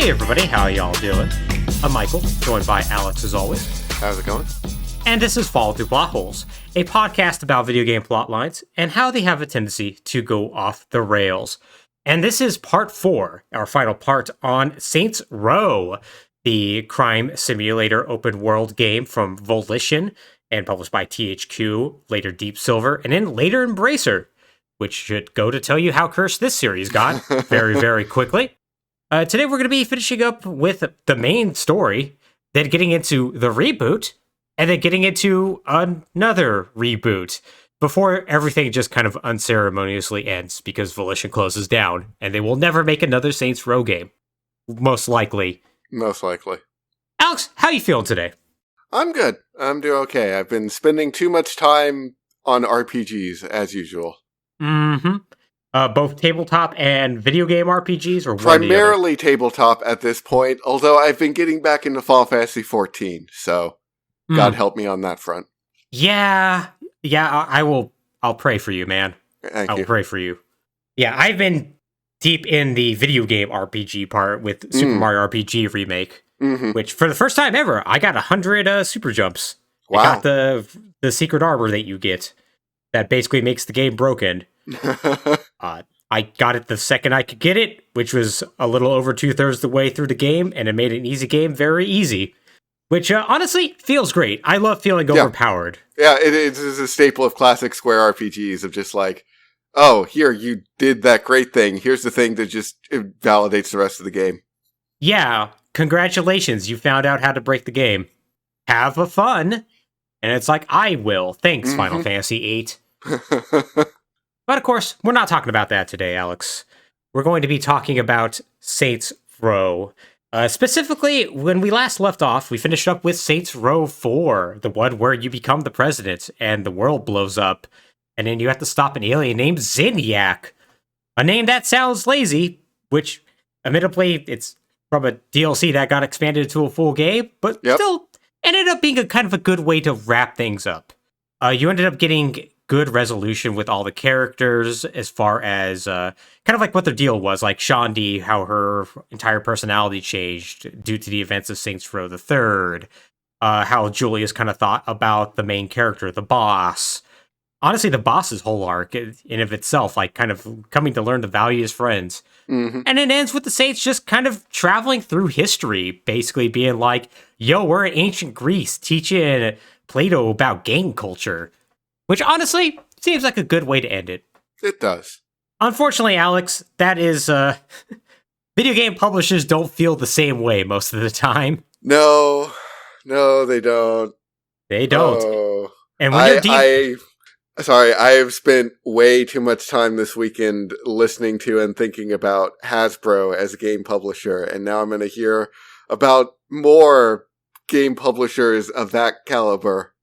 Hey everybody, how y'all doing? I'm Michael, joined by Alex as always. How's it going? And this is Fallin Thru Plotholes, a podcast about video game plot lines and how they have a tendency to go off the rails. And this is part 4, our final part on Saints Row, the crime simulator open world game from Volition and published by THQ, later Deep Silver, and then later Embracer, which should go to tell you how cursed this series got very, very quickly. Today we're going to be finishing up with the main story, then getting into the reboot, and then getting into another reboot before everything just kind of unceremoniously ends because Volition closes down and they will never make another Saints Row game. Most likely. Most likely. Alex, how you feeling today? I'm good. I'm doing okay. I've been spending too much time on RPGs as usual. Mm-hmm. Both tabletop and video game RPGs, or primarily tabletop at this point, although I've been getting back into Final Fantasy 14, so God help me on that front. Yeah, I'll pray for you, man. Thank you. Pray for you. Yeah, I've been deep in the video game RPG part with Super Mario RPG Remake, which for the first time ever, I got 100 super jumps. Wow. I got the secret armor that you get that basically makes the game broken. I got it the second I could get it, which was a little over 2/3 the way through the game, and it made an easy game very easy, which honestly feels great. I love feeling overpowered. Yeah, it is a staple of classic Square RPGs of just like, oh, here, you did that great thing. Here's the thing that just validates the rest of the game. Yeah, congratulations, you found out how to break the game. Have a fun. And it's like, I will. Thanks, Final Fantasy VIII. But of course, we're not talking about that today, Alex. We're going to be talking about Saints Row. Specifically, when we last left off, we finished up with Saints Row 4, the one where you become the president and the world blows up, and then you have to stop an alien named Zinyak. A name that sounds lazy, which, admittedly, it's from a DLC that got expanded into a full game, but still ended up being a kind of a good way to wrap things up. You ended up getting good resolution with all the characters as far as kind of like what their deal was, like Shaundi, how her entire personality changed due to the events of Saints Row the Third, how Julius kind of thought about the main character, the boss. Honestly, the boss's whole arc in of itself, like kind of coming to learn to value his friends. And it ends with the Saints just kind of traveling through history, basically being like, yo, we're in ancient Greece teaching Plato about gang culture. Which, honestly, seems like a good way to end it. It does. Unfortunately, Alex, that is, video game publishers don't feel the same way most of the time. No, they don't. They don't. Oh. And when I have spent way too much time this weekend listening to and thinking about Hasbro as a game publisher, and now I'm going to hear about more game publishers of that caliber.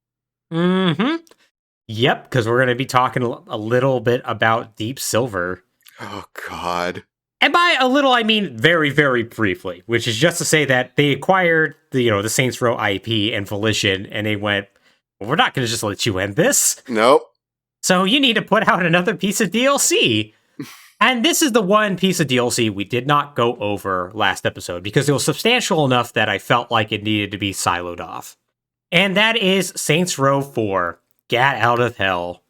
Yep, because we're going to be talking a little bit about Deep Silver. Oh, God. And by a little, I mean very, very briefly, which is just to say that they acquired the Saints Row IP and Volition, and they went, well, we're not going to just let you end this. Nope. So you need to put out another piece of DLC. And this is the one piece of DLC we did not go over last episode, because it was substantial enough that I felt like it needed to be siloed off. And that is Saints Row 4. Gat Out of Hell.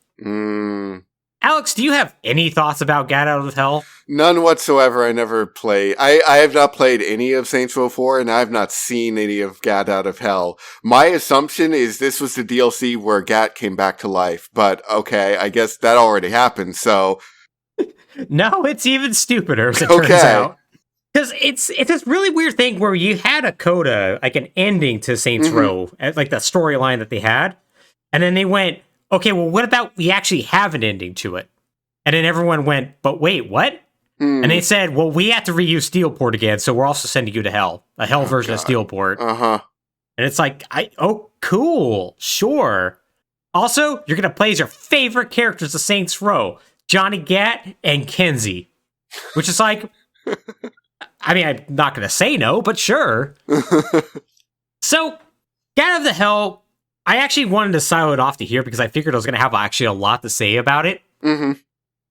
Alex, do you have any thoughts about Gat Out of Hell? None whatsoever. I never played. I have not played any of Saints Row 4, and I have not seen any of Gat Out of Hell. My assumption is this was the DLC where Gat came back to life, but okay, I guess that already happened, so... No, it's even stupider, as it turns out. Because it's this really weird thing where you had a coda, like an ending to Saints Row, like the storyline that they had. And then they went, okay, well, what about we actually have an ending to it? And then everyone went, but wait, what? And they said, well, we have to reuse Steelport again, so we're also sending you to hell. A hell version of Steelport. And it's like, cool, sure. Also, you're going to play as your favorite characters of Saints Row, Johnny Gat and Kenzie. Which is like, I mean, I'm not going to say no, but sure. So, Gat Out of the Hell... I actually wanted to silo it off to here because I figured I was going to have actually a lot to say about it.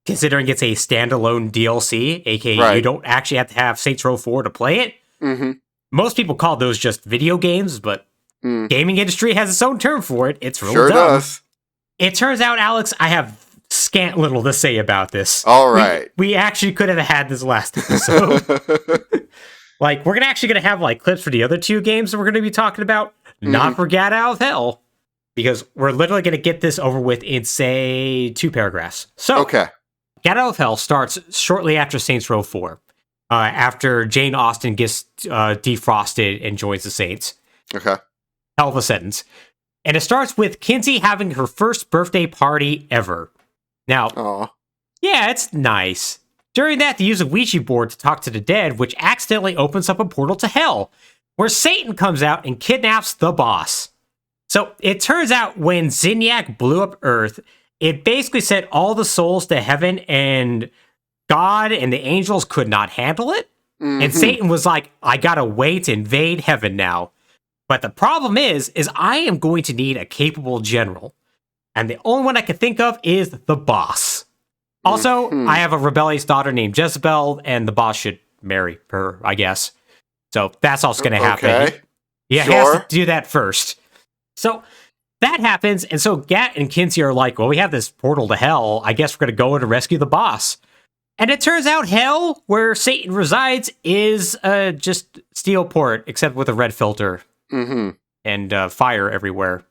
Considering it's a standalone DLC, aka you don't actually have to have Saints Row 4 to play it. Mm-hmm. Most people call those just video games, but gaming industry has its own term for it. It's real sure dumb. does. It turns out, Alex, I have scant little to say about this. All right. We actually could have had this last episode. Like, we're actually going to have, like, clips for the other two games that we're going to be talking about. Not for Gat Out of Hell. Because we're literally going to get this over with in, say, 2 paragraphs. So, Gat Out of Hell starts shortly after Saints Row 4. After Jane Austen gets defrosted and joins the Saints. Okay. Hell of a sentence. And it starts with Kinsey having her first birthday party ever. Now, yeah, it's nice. During that, they use a Ouija board to talk to the dead, which accidentally opens up a portal to hell, where Satan comes out and kidnaps the boss. So, it turns out when Zinyak blew up Earth, it basically sent all the souls to heaven, and God and the angels could not handle it. And Satan was like, I gotta wait to invade heaven now. But the problem is I am going to need a capable general. And the only one I can think of is the boss. Also, I have a rebellious daughter named Jezebel, and the boss should marry her, I guess. So that's also going to happen. Okay. Yeah, he has to do that first. So that happens, and so Gat and Kinsey are like, well, we have this portal to hell. I guess we're going to go in to rescue the boss. And it turns out hell, where Satan resides, is just Steelport, except with a red filter and fire everywhere.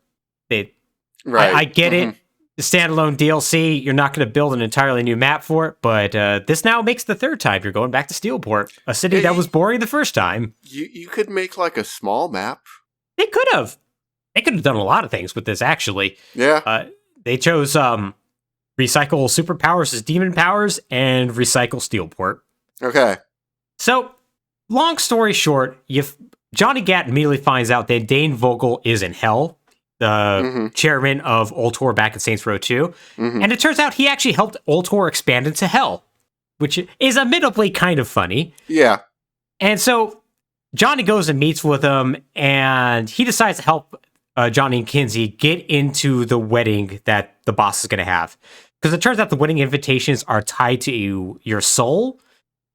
I get it. The standalone DLC, you're not going to build an entirely new map for it, but this now makes the 3rd time you're going back to Steelport, a city that was boring the first time. You could make like a small map. They could have. They could have done a lot of things with this, actually. Yeah. They chose recycle superpowers as demon powers and recycle Steelport. Okay. So, long story short, Johnny Gat immediately finds out that Dane Vogel is in hell, the chairman of Ultor back in Saints Row 2. And it turns out he actually helped Ultor expand into hell, which is admittedly kind of funny. Yeah. And so Johnny goes and meets with him, and he decides to help Johnny and Kinsey get into the wedding that the boss is going to have. Because it turns out the wedding invitations are tied to your soul.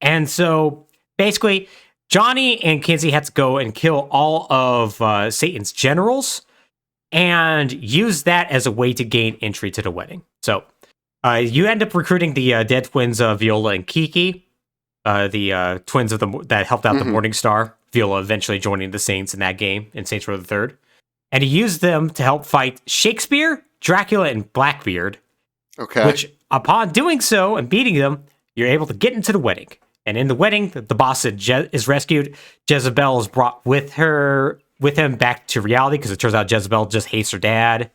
And so basically, Johnny and Kinsey had to go and kill all of Satan's generals and use that as a way to gain entry to the wedding. So you end up recruiting the dead twins of Viola and Kiki, the twins of that helped out the Morning Star. Viola eventually joining the Saints in that game in Saints Row the Third. And he used them to help fight Shakespeare, Dracula, and Blackbeard. Okay. Which, upon doing so and beating them, you're able to get into the wedding. And in the wedding, the boss is rescued. Jezebel is brought with him back to reality because it turns out Jezebel just hates her dad.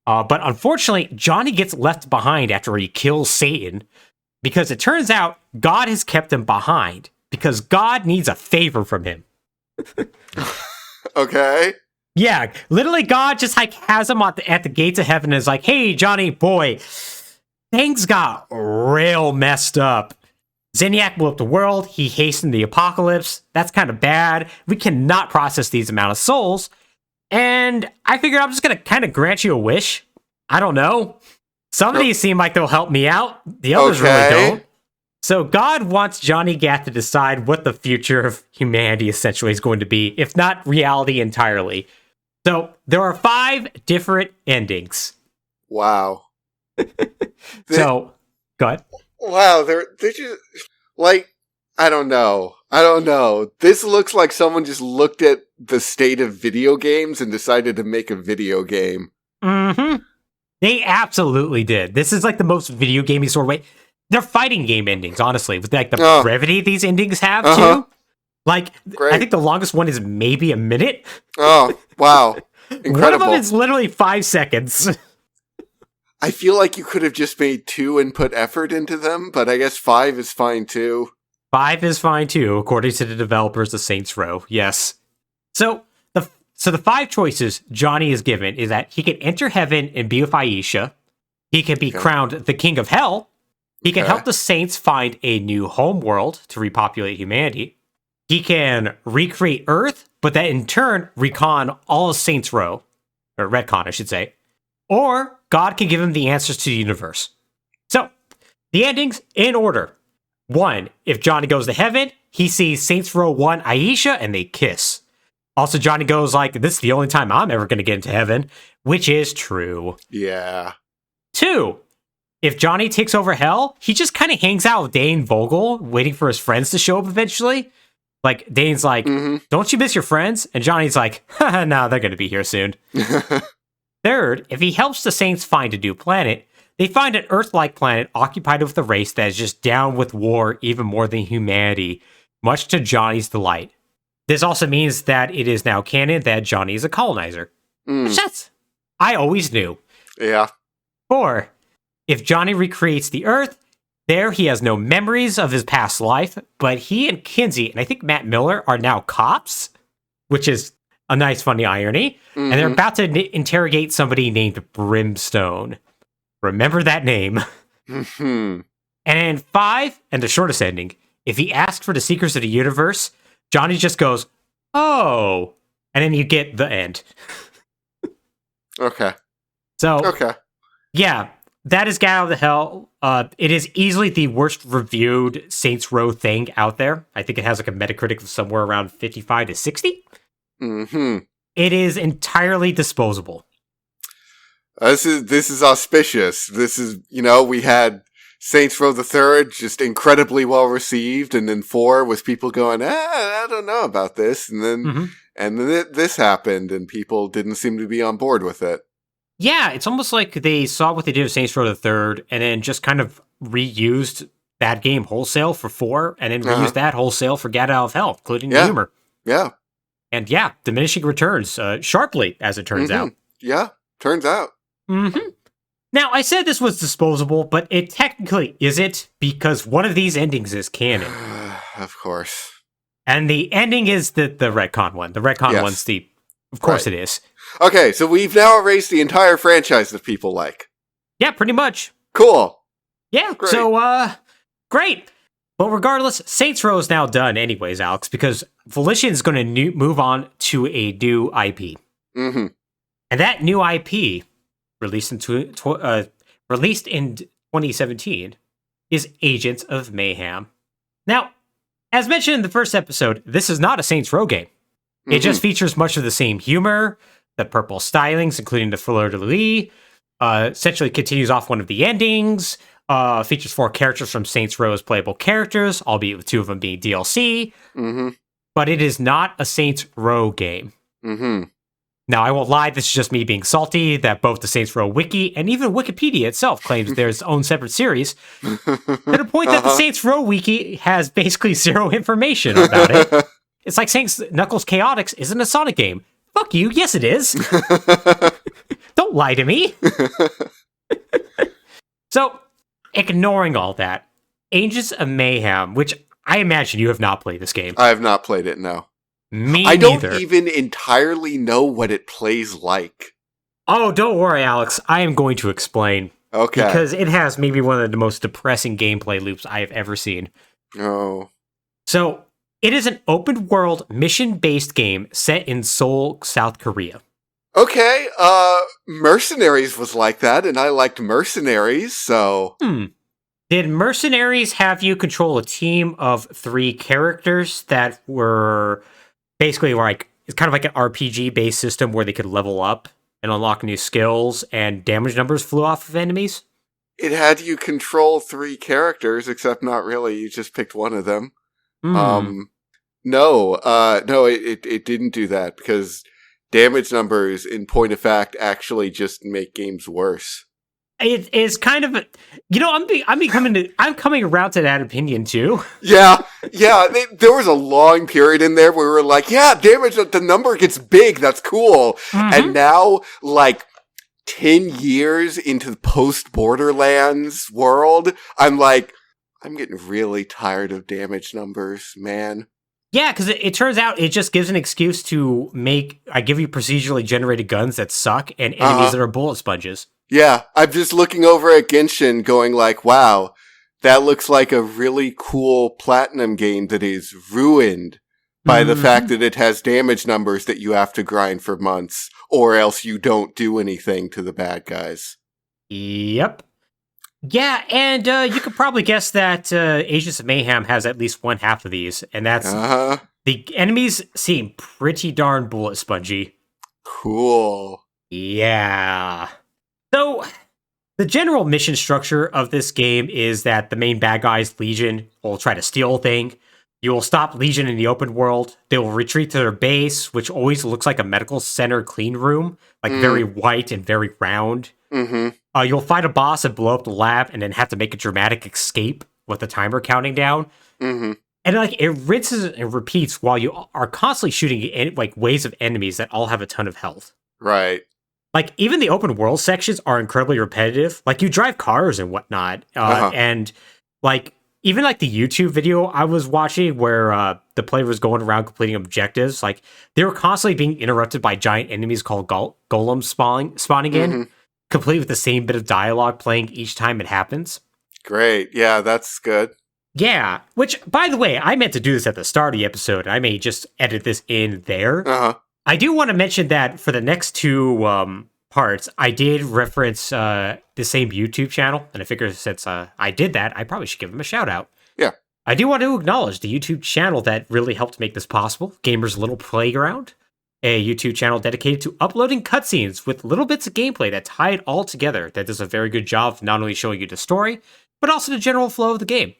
But unfortunately, Johnny gets left behind after he kills Satan because it turns out God has kept him behind because God needs a favor from him. Okay. Yeah, literally God just like has him at the gates of heaven and is like, hey, Johnny, boy, things got real messed up. Zinyak blew up the world. He hastened the apocalypse. That's kind of bad. We cannot process these amount of souls. And I figured I'm just going to kind of grant you a wish. I don't know. Some of these seem like they'll help me out. The others really don't. So God wants Johnny Gat to decide what the future of humanity essentially is going to be, if not reality entirely. So there are 5 different endings. Wow. So, go ahead. Wow, they're just like, I don't know. This looks like someone just looked at the state of video games and decided to make a video game. They absolutely did. This is like the most video gamey sort of way. They're fighting game endings, honestly, with like the brevity these endings have too. Like, I think the longest one is maybe a minute. Oh, wow. Incredible. One of them is literally 5 seconds. I feel like you could have just made 2 and put effort into them, but I guess 5 is fine too. 5 is fine too, according to the developers of Saints Row. Yes. So the 5 choices Johnny is given is that he can enter heaven and be with Aisha. He can be crowned the king of hell. He can help the Saints find a new home world to repopulate humanity. He can recreate Earth, but that in turn recon all of Saints Row, or retcon, I should say. Or God can give him the answers to the universe. So, the endings in order. 1, if Johnny goes to heaven, he sees Saints Row 1 Aisha and they kiss. Also, Johnny goes like, this is the only time I'm ever going to get into heaven, which is true. Yeah. 2, if Johnny takes over hell, he just kind of hangs out with Dane Vogel, waiting for his friends to show up eventually. Like, Dane's like, don't you miss your friends? And Johnny's like, haha, no, they're going to be here soon. 3rd, if he helps the Saints find a new planet, they find an Earth-like planet occupied with a race that is just down with war even more than humanity, much to Johnny's delight. This also means that it is now canon that Johnny is a colonizer. Which I always knew. Yeah. 4, if Johnny recreates the Earth, there he has no memories of his past life, but he and Kinsey, and I think Matt Miller, are now cops, which is a nice, funny irony. And they're about to interrogate somebody named Brimstone. Remember that name. And in 5, and the shortest ending, if he asks for the secrets of the universe, Johnny just goes, oh, and then you get the end. Okay. So, yeah, that is Get Out of the Hell. It is easily the worst reviewed Saints Row thing out there. I think it has like a Metacritic of somewhere around 55 to 60. It is entirely disposable. This is auspicious. This is, we had Saints Row the Third just incredibly well received, and then 4 was people going, I don't know about this, and then this happened, and people didn't seem to be on board with it. Yeah, it's almost like they saw what they did with Saints Row the Third, and then just kind of reused that game wholesale for 4, and then reused that wholesale for Get Out of Hell, including the humor. Yeah. And yeah, diminishing returns sharply, as it turns out. Yeah, turns out. Now, I said this was disposable, but it technically isn't, because one of these endings is canon. Of course. And the ending is the retcon one. The retcon one's the... Of course it is. Okay, so we've now erased the entire franchise that people like. Yeah, pretty much. Cool. Yeah, great. So, great. But regardless, Saints Row is now done anyways, Alex, because Volition is going to move on to a new IP. And that new IP, released in 2017, is Agents of Mayhem. Now, as mentioned in the first episode, this is not a Saints Row game. It just features much of the same humor, the purple stylings, including the fleur-de-lis, essentially continues off one of the endings, features 4 characters from Saints Row as playable characters, albeit with 2 of them being DLC. But it is not a Saints Row game. Now, I won't lie, this is just me being salty that both the Saints Row wiki and even Wikipedia itself claims there's its own separate series, to the point that the Saints Row wiki has basically zero information about it. It's like saying Knuckles Chaotix isn't a Sonic game. Fuck you, yes it is. Don't lie to me. So, ignoring all that, Agents of Mayhem, which I imagine you have not played this game. I have not played it, no. Me I neither. don't even entirely know what it plays like. Oh, don't worry, Alex. I am going to explain. Okay. Because it has maybe one of the most depressing gameplay loops I have ever seen. Oh. So, it is an open-world, mission-based game set in Seoul, South Korea. Okay, Mercenaries was like that, and I liked Mercenaries, so... Did Mercenaries have you control a team of 3 characters that were basically like, it's kind of like an RPG-based system where they could level up and unlock new skills, and damage numbers flew off of enemies? It had you control 3 characters, except not really, you just picked one of them. No, it didn't do that, because damage numbers, in point of fact, actually just make games worse. It is kind of, I'm coming around to that opinion too. Yeah. There was a long period in there where we were like, yeah, damage, the number gets big, that's cool. And now, like, 10 years into the post-Borderlands world, I'm like, I'm getting really tired of damage numbers, man. Yeah, because it turns out it just gives an excuse to I give you procedurally generated guns that suck and enemies that are bullet sponges. Yeah, I'm just looking over at Genshin going like, wow, that looks like a really cool Platinum game that is ruined by the fact that it has damage numbers that you have to grind for months, or else you don't do anything to the bad guys. Yep. Yeah, and you could probably guess that Agents of Mayhem has at least one half of these, and that's the enemies seem pretty darn bullet spongy. Cool. Yeah. So, the general mission structure of this game is that the main bad guys, Legion, will try to steal a thing. You will stop Legion in the open world. They will retreat to their base, which always looks like a medical center clean room, like very white and very round. You'll fight a boss and blow up the lab, and then have to make a dramatic escape with the timer counting down. And like it rinses and repeats while you are constantly shooting like waves of enemies that all have a ton of health. Right. Like even the open world sections are incredibly repetitive. Like you drive cars and whatnot, and like even like the YouTube video I was watching where the player was going around completing objectives, like they were constantly being interrupted by giant enemies called golems spawning in, complete with the same bit of dialogue playing each time it happens. Great. Yeah, that's good. Yeah, which, by the way, I meant to do this at the start of the episode. I may just edit this in there. I do want to mention that for the next two parts, I did reference the same YouTube channel, and I figure since I did that, I probably should give them a shout out. Yeah. I do want to acknowledge the YouTube channel that really helped make this possible, Gamer's Little Playground, a YouTube channel dedicated to uploading cutscenes with little bits of gameplay that tie it all together, that does a very good job of not only showing you the story, but also the general flow of the game.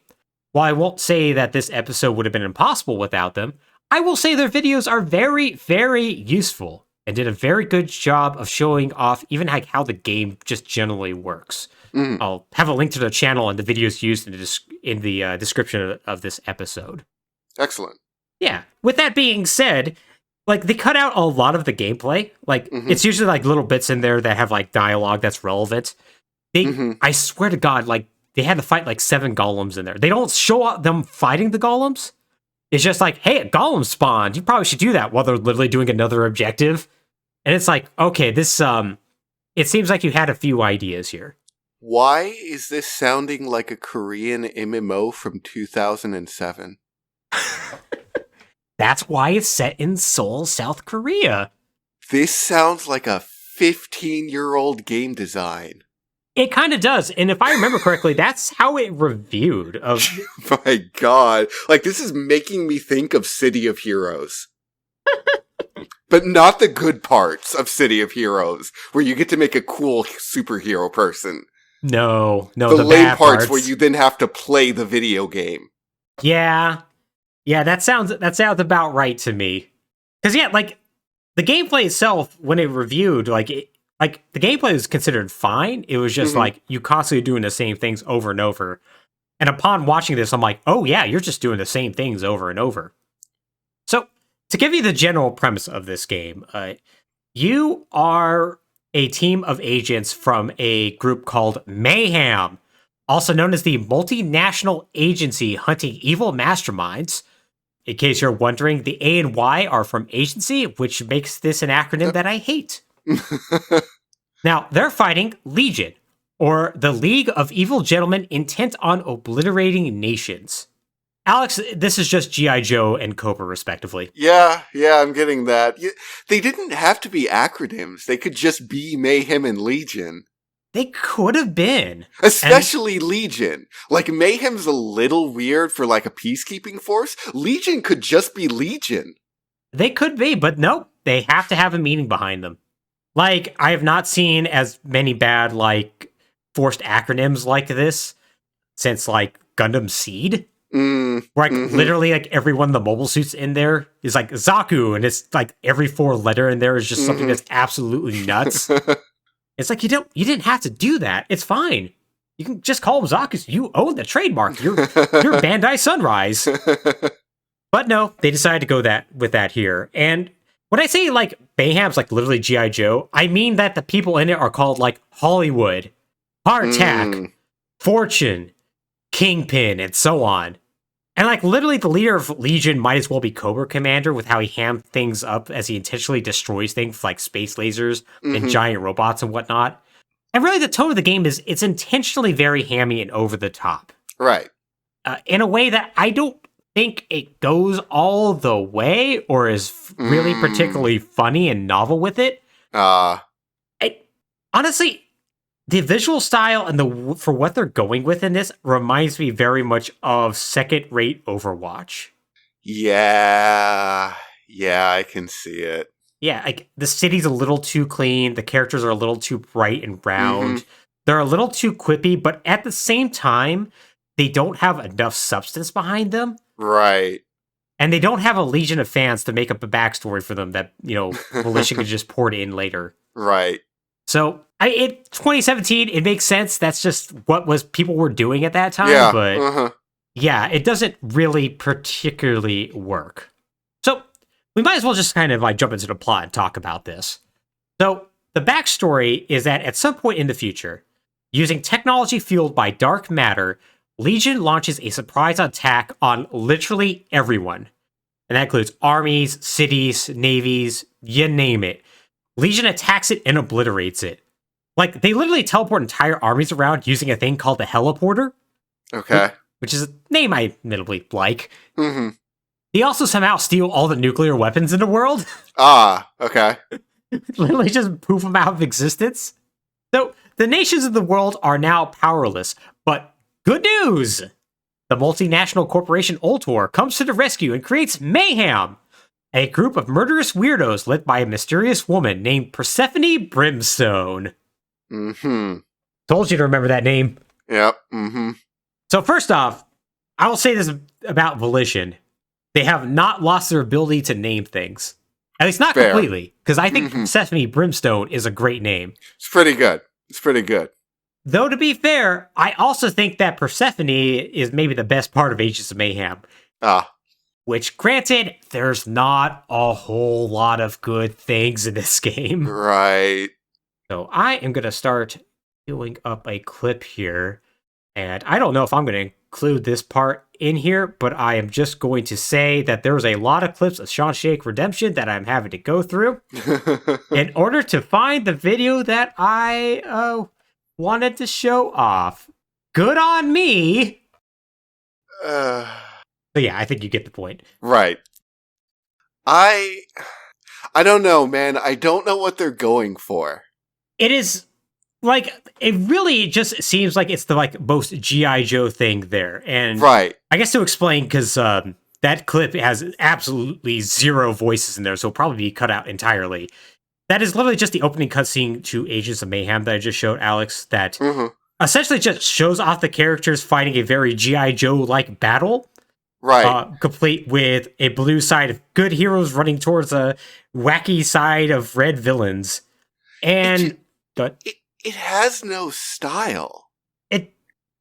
While I won't say that this episode would have been impossible without them, I will say their videos are very, very useful and did a very good job of showing off even like how the game just generally works. I'll have a link to their channel and the videos used in the description of this episode. Excellent. Yeah. With that being said, like they cut out a lot of the gameplay. Like it's usually like little bits in there that have like dialogue that's relevant. I swear to God, like they had to fight like 7 golems in there. They don't show up them fighting the golems. It's just like, hey, a golem spawned. You probably should do that while they're literally doing another objective. And it's like, okay, this it seems like you had a few ideas here. Why is this sounding like a Korean MMO from 2007? That's why it's set in Seoul, South Korea. This sounds like a 15-year-old game design. It kind of does. And if I remember correctly, that's how it reviewed. My God. Like, this is making me think of City of Heroes. But not the good parts of City of Heroes, where you get to make a cool superhero person. No, the lame parts where you then have to play the video game. Yeah, that sounds about right to me. Because yeah, like the gameplay itself, when it reviewed, like the gameplay was considered fine. It was just like you constantly doing the same things over and over. And upon watching this, I'm like, oh yeah, you're just doing the same things over and over. So to give you the general premise of this game, you are a team of agents from a group called Mayhem, also known as the multinational agency hunting evil masterminds. In case you're wondering, the A and Y are from agency, which makes this an acronym that I hate. Now, they're fighting Legion, or the League of Evil Gentlemen intent on obliterating nations. Alex, this is just G.I. Joe and Cobra, respectively. Yeah, I'm getting that. They didn't have to be acronyms. They could just be Mayhem and Legion. They could have been. Especially Legion. Like, Mayhem's a little weird for, like, a peacekeeping force. Legion could just be Legion. They could be, but nope. They have to have a meaning behind them. Like, I have not seen as many bad, like, forced acronyms like this since, like, Gundam Seed. Where, like, literally, like, every one of the mobile suits in there is, like, Zaku, and it's, like, every 4 letter in there is just something that's absolutely nuts. It's like, you didn't have to do that. It's fine. You can just call them Zaku. You own the trademark. You're Bandai Sunrise. But no, they decided to go with that here. And when I say, like, Mayhem's, like, literally G.I. Joe, I mean that the people in it are called, like, Hollywood, Hardtack, Fortune, Kingpin, and so on. And, like, literally the leader of Legion might as well be Cobra Commander with how he hams things up as he intentionally destroys things like space lasers and giant robots and whatnot. And really the tone of the game is it's intentionally very hammy and over the top. Right. In a way that I don't think it goes all the way or is really particularly funny and novel with it. Honestly, the visual style and for what they're going with in this reminds me very much of second-rate Overwatch. Yeah, I can see it. Yeah, like the city's a little too clean, the characters are a little too bright and round. They're a little too quippy, but at the same time, they don't have enough substance behind them. Right. And they don't have a legion of fans to make up a backstory for them that, Volition could just port in later. Right. So, 2017, it makes sense. That's just what people were doing at that time. Yeah. But yeah, it doesn't really particularly work. So, we might as well just kind of jump into the plot and talk about this. So, the backstory is that at some point in the future, using technology fueled by dark matter, Legion launches a surprise attack on literally everyone. And that includes armies, cities, navies, you name it. Legion attacks it and obliterates it. Like, they literally teleport entire armies around using a thing called the Heliporter. Okay. Which is a name I admittedly like. They also somehow steal all the nuclear weapons in the world. Okay. Literally just poof them out of existence. So, the nations of the world are now powerless, but good news! The multinational corporation Ultor comes to the rescue and creates Mayhem, a group of murderous weirdos led by a mysterious woman named Persephone Brimstone. Told you to remember that name. Yep. So first off, I will say this about Volition. They have not lost their ability to name things. At least not completely, because I think Persephone Brimstone is a great name. It's pretty good. Though, to be fair, I also think that Persephone is maybe the best part of Agents of Mayhem. Which, granted, there's not a whole lot of good things in this game. Right. So I am going to start queuing up a clip here. And I don't know if I'm going to include this part in here, but I am just going to say that there's a lot of clips of Sean Shake Redemption that I'm having to go through in order to find the video that I wanted to show off. Good on me! So yeah, I think you get the point. Right. I don't know, man. I don't know what they're going for. It is... it really just seems like it's the, most G.I. Joe thing there. And right. I guess to explain, because that clip has absolutely zero voices in there, so it'll probably be cut out entirely. That is literally just the opening cutscene to Agents of Mayhem that I just showed, Alex, that essentially just shows off the characters fighting a very G.I. Joe-like battle. Right. Complete with a blue side of good heroes running towards a wacky side of red villains. And... It has no style. It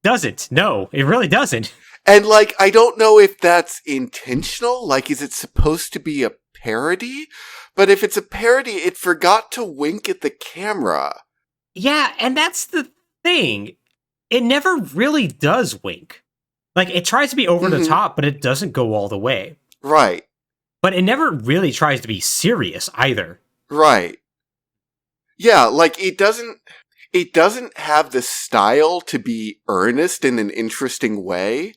doesn't. No, it really doesn't. And, I don't know if that's intentional. Is it supposed to be a parody? But if it's a parody, it forgot to wink at the camera. Yeah, and that's the thing. It never really does wink. It tries to be over the top, but it doesn't go all the way. Right. But it never really tries to be serious either. Right. Yeah, it doesn't have the style to be earnest in an interesting way,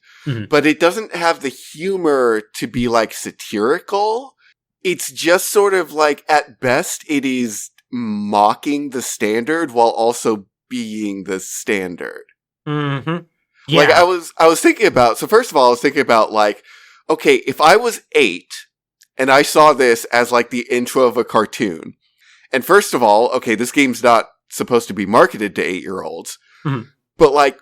but it doesn't have the humor to be, satirical. It's just sort of, at best, it is mocking the standard while also being the standard. Yeah. I was thinking about, so first of all, I was thinking about, okay, if I was 8 and I saw this as, the intro of a cartoon, and first of all, okay, this game's not supposed to be marketed to 8-year-olds, but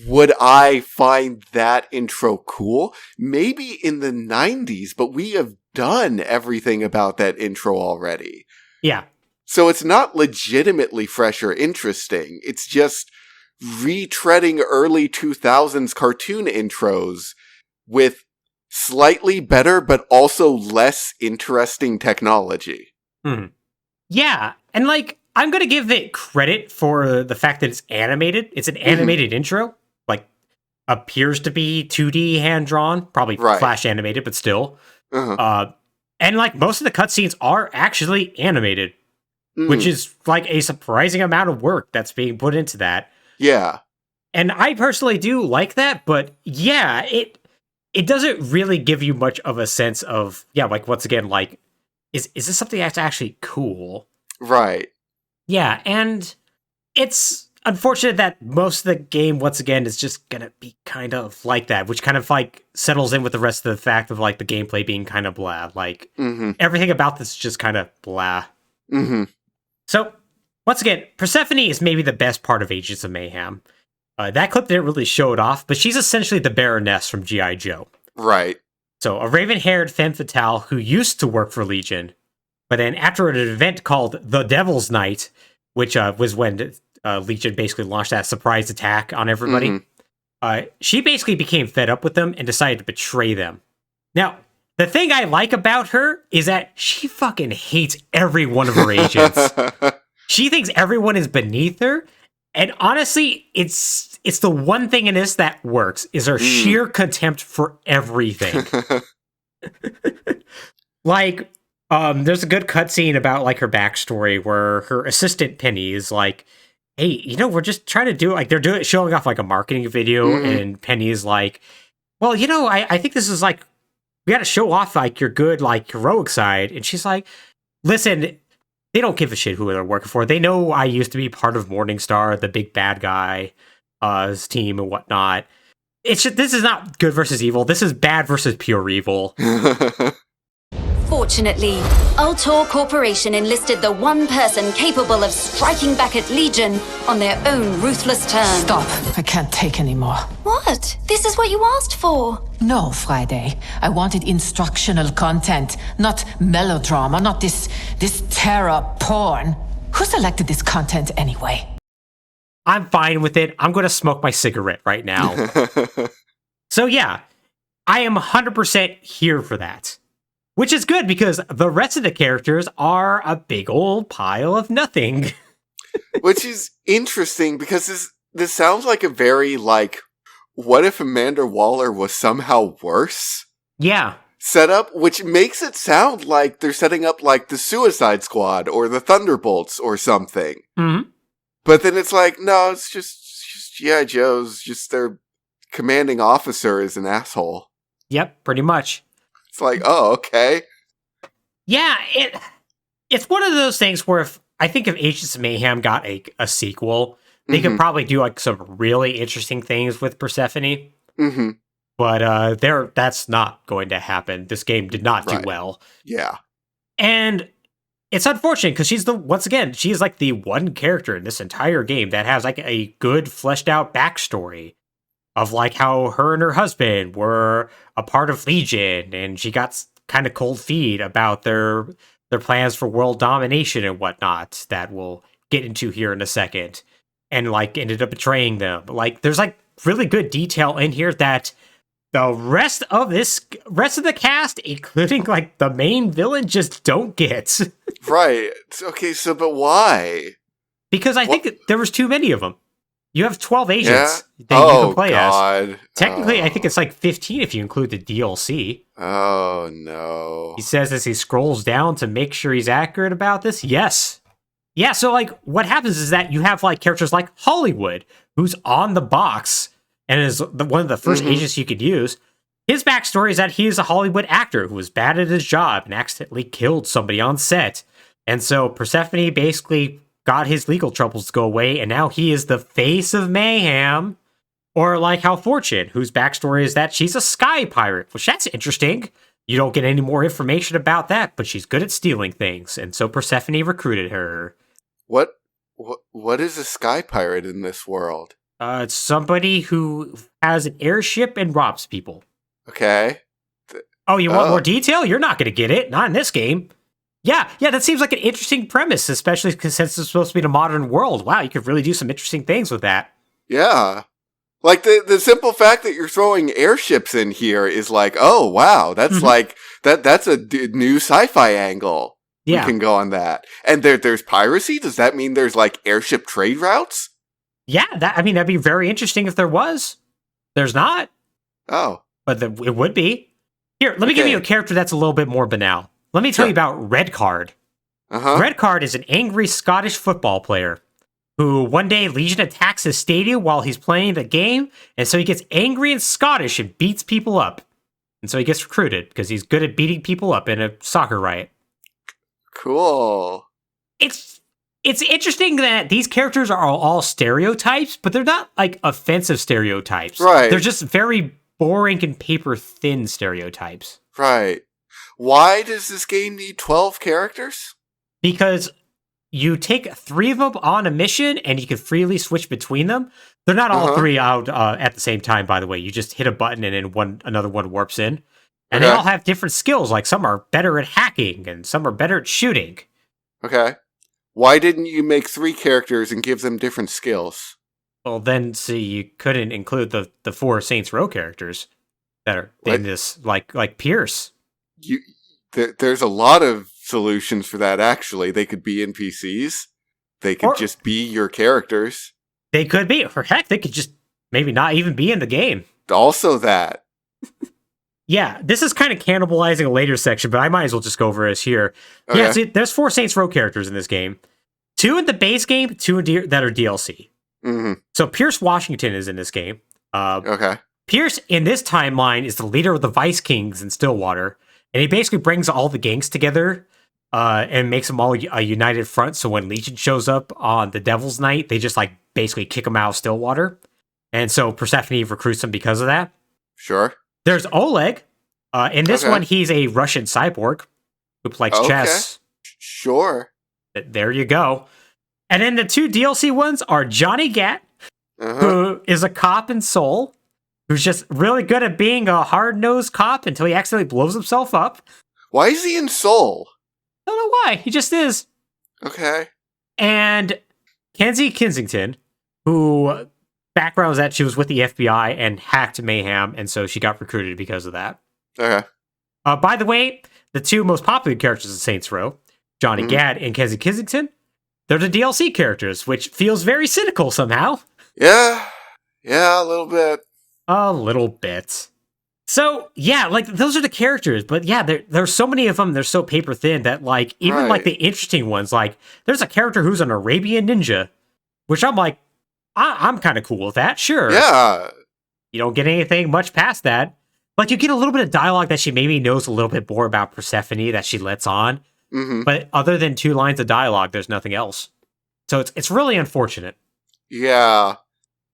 would I find that intro cool? Maybe in the 90s, but we have done everything about that intro already. Yeah. So it's not legitimately fresh or interesting. It's just retreading early 2000s cartoon intros with slightly better but also less interesting technology. Yeah, and I'm going to give it credit for the fact that it's animated. It's an animated intro. Appears to be 2D hand-drawn. Probably flash animated, but still. And, most of the cutscenes are actually animated. Which is, a surprising amount of work that's being put into that. Yeah. And I personally do like that, but yeah, it doesn't really give you much of a sense of, once again, is this something that's actually cool? Right. Yeah, and it's unfortunate that most of the game, once again, is just gonna be kind of like that, which kind of like settles in with the rest of the fact of like the gameplay being kind of blah. Like everything about this is just kind of blah. So once again, Persephone is maybe the best part of Agents of Mayhem. That clip didn't really show it off, but she's essentially the Baroness from G.I. Joe. Right. So a raven-haired femme fatale who used to work for Legion, but then after an event called the Devil's Night, which was when Legion basically launched that surprise attack on everybody, she basically became fed up with them and decided to betray them. Now, the thing I like about her is that she fucking hates every one of her agents. She thinks everyone is beneath her. And honestly, it's the one thing in this that works, is her sheer contempt for everything. Like, there's a good cutscene about, like, her backstory where her assistant Penny is like, hey, we're just trying to do, like, they're showing off, like, a marketing video, and Penny is like, well, I think this is, like, we gotta show off, like, your good, like, heroic side. And she's like, listen, they don't give a shit who they're working for. They know I used to be part of Morningstar, the big bad guy, his team and whatnot. This is not good versus evil. This is bad versus pure evil. Fortunately, Ultor Corporation enlisted the one person capable of striking back at Legion on their own ruthless terms. Stop. I can't take anymore. What? This is what you asked for. No, Friday. I wanted instructional content, not melodrama, not this terror porn. Who selected this content anyway? I'm fine with it. I'm going to smoke my cigarette right now. So yeah, I am 100% here for that. Which is good, because the rest of the characters are a big old pile of nothing. Which is interesting, because this sounds like a very, like, what if Amanda Waller was somehow worse? Yeah. Setup, which makes it sound like they're setting up, like, the Suicide Squad or the Thunderbolts or something. But then it's like, no, it's just G.I. Joe's, just their commanding officer is an asshole. Yep, pretty much. It's like, oh, okay. Yeah, it's one of those things where I think if Agents of Mayhem got a sequel, they could probably do, like, some really interesting things with Persephone. But that's not going to happen. This game did not do well. Yeah. And it's unfortunate, because she's like the one character in this entire game that has, like, a good fleshed out backstory of, like, how her and her husband were a part of Legion, and she got kind of cold feet about their plans for world domination and whatnot that we'll get into here in a second, and, like, ended up betraying them. Like, there's, like, really good detail in here that the rest of the cast, including, like, the main villain, just don't get. Right. Okay, so, but why? Because I think there was too many of them. You have 12 agents that you can play as. Technically, I think it's like 15 if you include the DLC. Oh, no. He says as he scrolls down to make sure he's accurate about this. Yes. Yeah, so, like, what happens is that you have, like, characters like Hollywood, who's on the box and is one of the first agents you could use. His backstory is that he is a Hollywood actor who was bad at his job and accidentally killed somebody on set. And so Persephone basically got his legal troubles to go away, and now he is the face of Mayhem. Or like how Fortune, whose backstory is that she's a sky pirate, which that's interesting. You don't get any more information about that, but she's good at stealing things, and so Persephone recruited her. What is a sky pirate in this world? It's somebody who has an airship and robs people. Okay. You want more detail? You're not going to get it. Not in this game. Yeah, that seems like an interesting premise, especially since it's supposed to be in a modern world. Wow, you could really do some interesting things with that. Yeah. Like, the simple fact that you're throwing airships in here is like, oh, wow, that's like, that's a new sci-fi angle. Yeah. We can go on that. And there's piracy? Does that mean there's, like, airship trade routes? Yeah, that'd be very interesting if there was. There's not. Oh. But it would be. Here, let me give you a character that's a little bit more banal. Let me tell you about Red Card. Red Card is an angry Scottish football player who one day Legion attacks his stadium while he's playing the game, and so he gets angry and Scottish and beats people up. And so he gets recruited because he's good at beating people up in a soccer riot. Cool. It's It's interesting that these characters are all stereotypes, but they're not like offensive stereotypes. Right. They're just very boring and paper thin stereotypes. Right. Why does this game need 12 characters? Because you take 3 of them on a mission and you can freely switch between them. They're not all 3 out at the same time, by the way. You just hit a button and then another one warps in. And they all have different skills. Like some are better at hacking and some are better at shooting. Okay. Why didn't you make 3 characters and give them different skills? Well, then, see, you couldn't include the 4 Saints Row characters that are in this, like Pierce. There's a lot of solutions for that, actually. They could be NPCs. They could just be your characters. They could be. Or heck, they could just maybe not even be in the game. Also that. Yeah, this is kind of cannibalizing a later section, but I might as well just go over this here. Okay. Yeah, see, there's 4 Saints Row characters in this game. 2 in the base game, 2 that are DLC. Mm-hmm. So Pierce Washington is in this game. Okay. Pierce, in this timeline, is the leader of the Vice Kings in Stillwater. And he basically brings all the gangs together and makes them all a united front. So when Legion shows up on the Devil's Night, they just like basically kick them out of Stillwater. And so Persephone recruits them because of that. Sure. There's Oleg. In this one, he's a Russian cyborg who likes chess. Sure. There you go. And then the 2 DLC ones are Johnny Gat, who is a cop in Seoul, who's just really good at being a hard-nosed cop until he accidentally blows himself up. Why is he in Seoul? I don't know why. He just is. Okay. And Kenzie Kensington, who background was that she was with the FBI and hacked Mayhem, and so she got recruited because of that. Okay. By the way, the 2 most popular characters in Saints Row, Johnny Gad and Kenzie Kensington, they're the DLC characters, which feels very cynical somehow. Yeah, a little bit. A little bit. So, yeah, like, those are the characters, but yeah, there's so many of them, they're so paper thin that, like, even, like, the interesting ones, like, there's a character who's an Arabian ninja, which I'm like, I'm kind of cool with that, sure. Yeah. You don't get anything much past that. Like, you get a little bit of dialogue that she maybe knows a little bit more about Persephone that she lets on, but other than 2 lines of dialogue, there's nothing else. So it's really unfortunate. Yeah.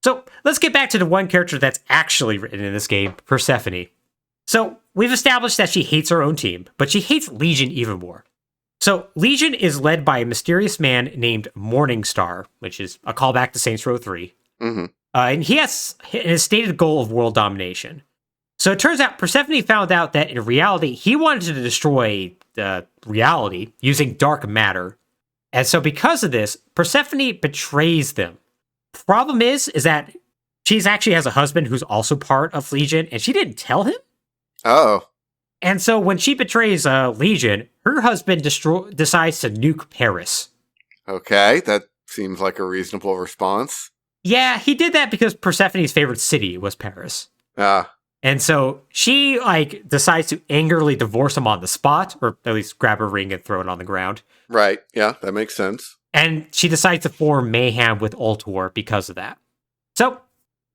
So let's get back to the one character that's actually written in this game, Persephone. So we've established that she hates her own team, but she hates Legion even more. So Legion is led by a mysterious man named Morningstar, which is a callback to Saints Row 3. And he has his stated goal of world domination. So it turns out Persephone found out that in reality, he wanted to destroy reality using dark matter. And so because of this, Persephone betrays them. Problem is that she's actually has a husband who's also part of Legion, and she didn't tell him. Oh. And so when she betrays Legion, her husband decides to nuke Paris. Okay, that seems like a reasonable response. Yeah, he did that because Persephone's favorite city was Paris. And so she, like, decides to angrily divorce him on the spot, or at least grab a ring and throw it on the ground. Right, yeah, that makes sense. And she decides to form Mayhem with Ultor because of that. So,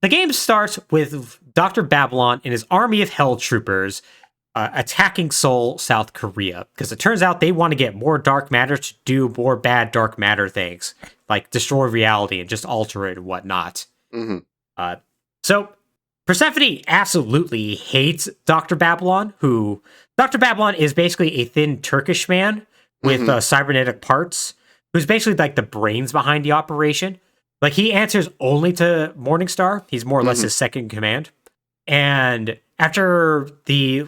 the game starts with Dr. Babylon and his army of Hell Troopers attacking Seoul, South Korea. Because it turns out they want to get more dark matter to do more bad dark matter things. Like destroy reality and just alter it and whatnot. So, Persephone absolutely hates Dr. Babylon, who... Dr. Babylon is basically a thin Turkish man with cybernetic parts, who's basically like the brains behind the operation. Like, he answers only to Morningstar. He's more or less his second in command. And after the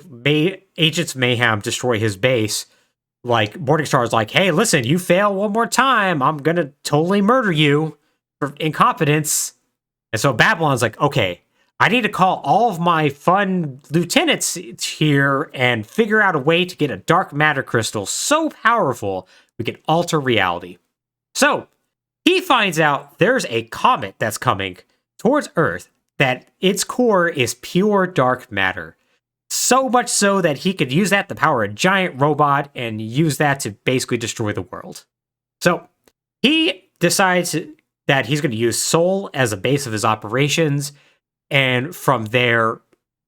agents Mayhem destroy his base, like, Morningstar is like, hey, listen, you fail one more time, I'm gonna totally murder you for incompetence. And so Babylon's like, okay, I need to call all of my fun lieutenants here and figure out a way to get a dark matter crystal so powerful we can alter reality. So, he finds out there's a comet that's coming towards Earth that its core is pure dark matter. So much so that he could use that to power a giant robot and use that to basically destroy the world. So, he decides that he's going to use Seoul as a base of his operations, and from there,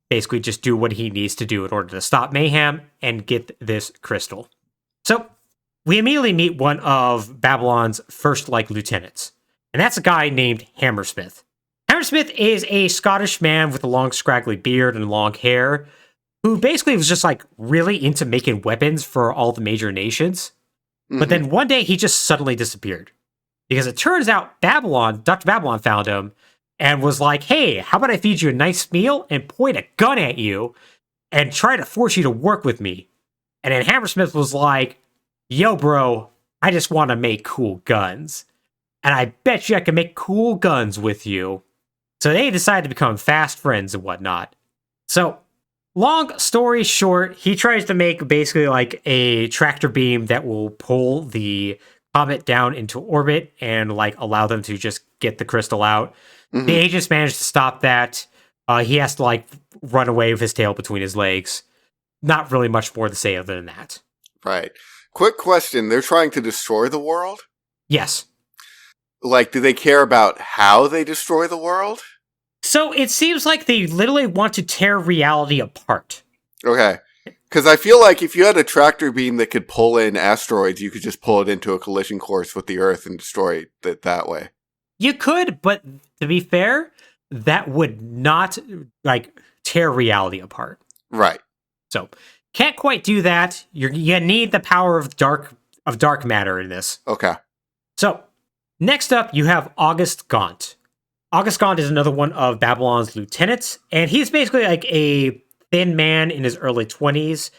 basically just do what he needs to do in order to stop Mayhem and get this crystal. So, we immediately meet one of Babylon's first lieutenants, and that's a guy named Hammersmith. Hammersmith is a Scottish man with a long scraggly beard and long hair, who basically was just really into making weapons for all the major nations. But then one day he just suddenly disappeared. Because it turns out Dr. Babylon found him and was like, hey, how about I feed you a nice meal and point a gun at you and try to force you to work with me? And then Hammersmith was like, yo, bro, I just want to make cool guns. And I bet you I can make cool guns with you. So they decided to become fast friends and whatnot. So, long story short, he tries to make basically a tractor beam that will pull the comet down into orbit and allow them to just get the crystal out. The agents managed to stop that. He has to run away with his tail between his legs. Not really much more to say other than that. Right. Quick question. They're trying to destroy the world? Yes. Do they care about how they destroy the world? So it seems like they literally want to tear reality apart. Okay. Because I feel like if you had a tractor beam that could pull in asteroids, you could just pull it into a collision course with the Earth and destroy it that way. You could, but to be fair, that would not tear reality apart. Right. So can't quite do that. You need the power of dark matter in this. Okay. So next up, you have August Gaunt. August Gaunt is another one of Babylon's lieutenants, and he's basically a thin man in his early 20s.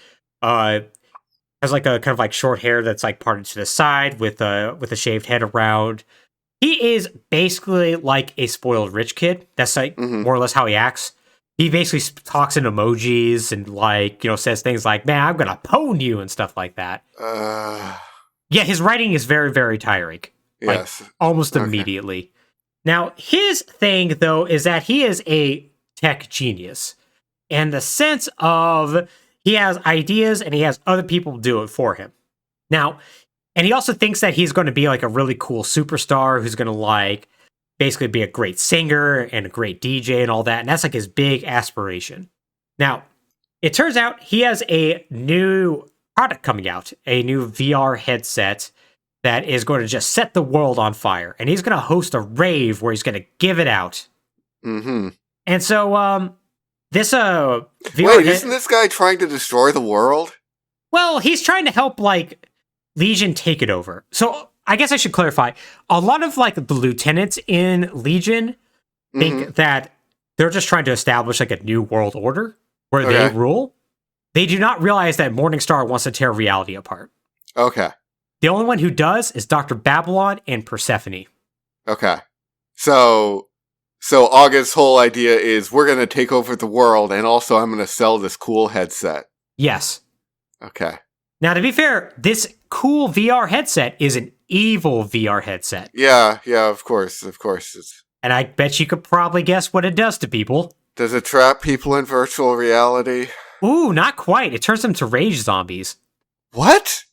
Has a kind of short hair that's parted to the side with a shaved head around. He is basically a spoiled rich kid. That's more or less how he acts. He basically talks in emojis and says things like, man, I'm gonna pwn you and stuff like that. Yeah, his writing is very, very tiring. Yes. Almost immediately. Now, his thing, though, is that he is a tech genius. In the sense of he has ideas and he has other people do it for him. Now, and he also thinks that he's going to be a really cool superstar who's going to basically be a great singer and a great DJ and all that. And that's his big aspiration. Now, it turns out he has a new product coming out, a new VR headset that is going to just set the world on fire. And he's going to host a rave where he's going to give it out. Mm-hmm. And so, this VR Wait, isn't this guy trying to destroy the world? Well, he's trying to help Legion take it over. So I guess I should clarify. A lot of the lieutenants in Legion think that they're just trying to establish a new world order where they rule. They do not realize that Morningstar wants to tear reality apart. Okay. The only one who does is Dr. Babylon and Persephone. Okay. So August's whole idea is we're going to take over the world, and also I'm going to sell this cool headset. Yes. Okay. Now, to be fair, this cool VR headset is an evil VR headset. Yeah, of course. And I bet you could probably guess what it does to people. Does it trap people in virtual reality? Ooh, not quite. It turns them to rage zombies. What?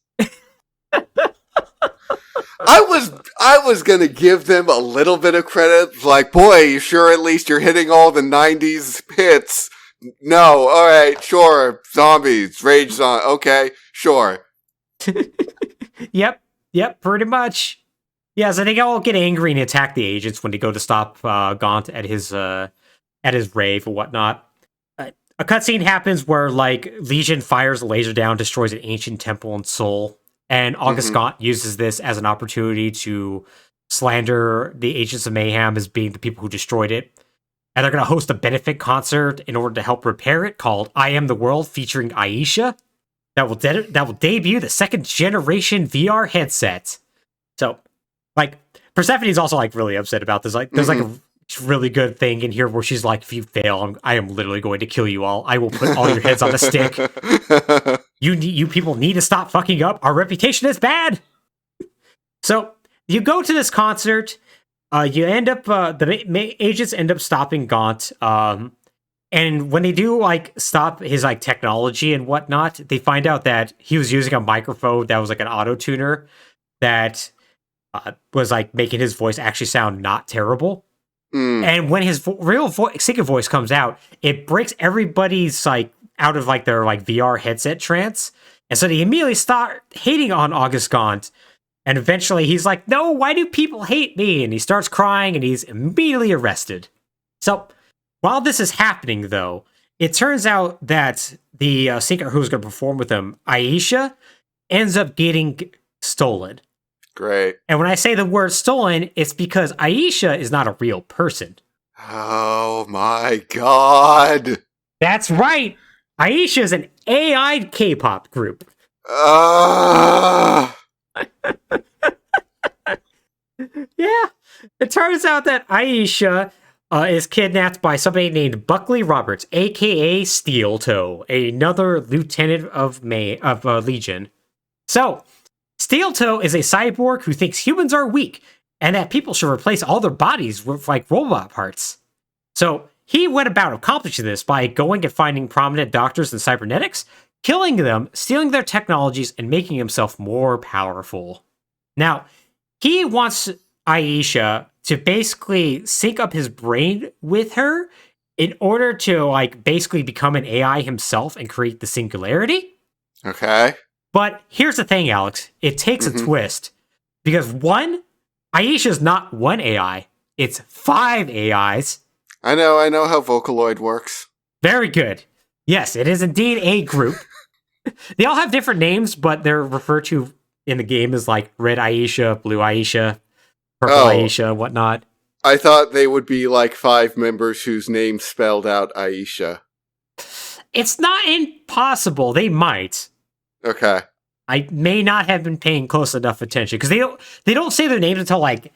I was gonna give them a little bit of credit, boy, you sure at least you're hitting all the 90s hits. No, alright, sure, zombies, rage okay, sure. Yep, pretty much. Yes, I think I'll get angry and attack the agents when they go to stop Gaunt at his rave or whatnot. A cutscene happens where Legion fires a laser down, destroys an ancient temple in Seoul. And August Gaunt uses this as an opportunity to slander the Agents of Mayhem as being the people who destroyed it. And they're going to host a benefit concert in order to help repair it called I Am the World featuring Aisha. That will debut the second generation VR headset. So, Persephone's also really upset about this. There's a really good thing in here where she's like, if you fail, I am literally going to kill you all. I will put all your heads on a stick. You people need to stop fucking up. Our reputation is bad. So you go to this concert. You end up the agents end up stopping Gaunt. And when they do stop his technology and whatnot, they find out that he was using a microphone that was an auto tuner that was making his voice actually sound not terrible. And when his real singing voice comes out, it breaks everybody's out of their VR headset trance, And so they immediately start hating on August Gaunt. And eventually he's like, no, why do people hate me? And he starts crying and he's immediately arrested. So while this is happening, though, it turns out that the singer who's going to perform with him, Aisha, ends up getting stolen. Great. And when I say the word stolen, it's because Aisha is not a real person. Oh my god. That's right. Aisha is an AI K-pop group. Yeah. It turns out that Aisha is kidnapped by somebody named Buckley Roberts, aka Steel Toe, another lieutenant of Legion. So, Steel Toe is a cyborg who thinks humans are weak and that people should replace all their bodies with like robot parts. So he went about accomplishing this by going and finding prominent doctors in cybernetics, killing them, stealing their technologies, and making himself more powerful. Now, he wants Aisha to basically sync up his brain with her in order to like basically become an AI himself and create the singularity. Okay. But here's the thing, Alex. It takes a twist. Because one, Aisha's not one AI. It's 5 AIs. I know how Vocaloid works. Very good. Yes, it is indeed a group. They all have different names, but they're referred to in the game as like Red Aisha, Blue Aisha, Purple Aisha, whatnot. I thought they would be like 5 members whose names spelled out Aisha. It's not impossible. They might. Okay. I may not have been paying close enough attention because they don't say their names until like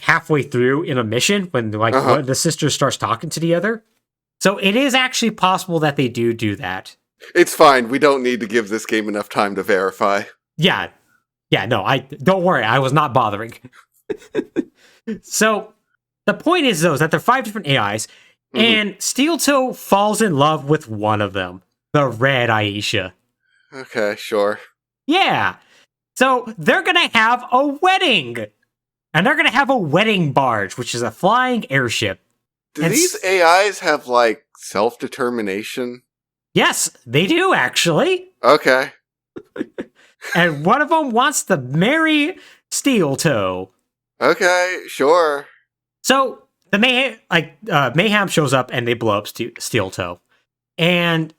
halfway through in a mission when one of the sisters starts talking to the other. So it is actually possible that they do that. It's fine. We don't need to give this game enough time to verify. Yeah. No, don't worry. I was not bothering. So the point is, though, is that there are 5 different AIs, and Steel Toe falls in love with one of them, the Red Aisha. Okay, sure. Yeah. So they're going to have a wedding. And they're going to have a wedding barge, which is a flying airship. Do these AIs have, like, self-determination? Yes, they do, actually. Okay. And one of them wants to marry Steel Toe. Okay, sure. So the Mayhem shows up and they blow up Steel Toe. And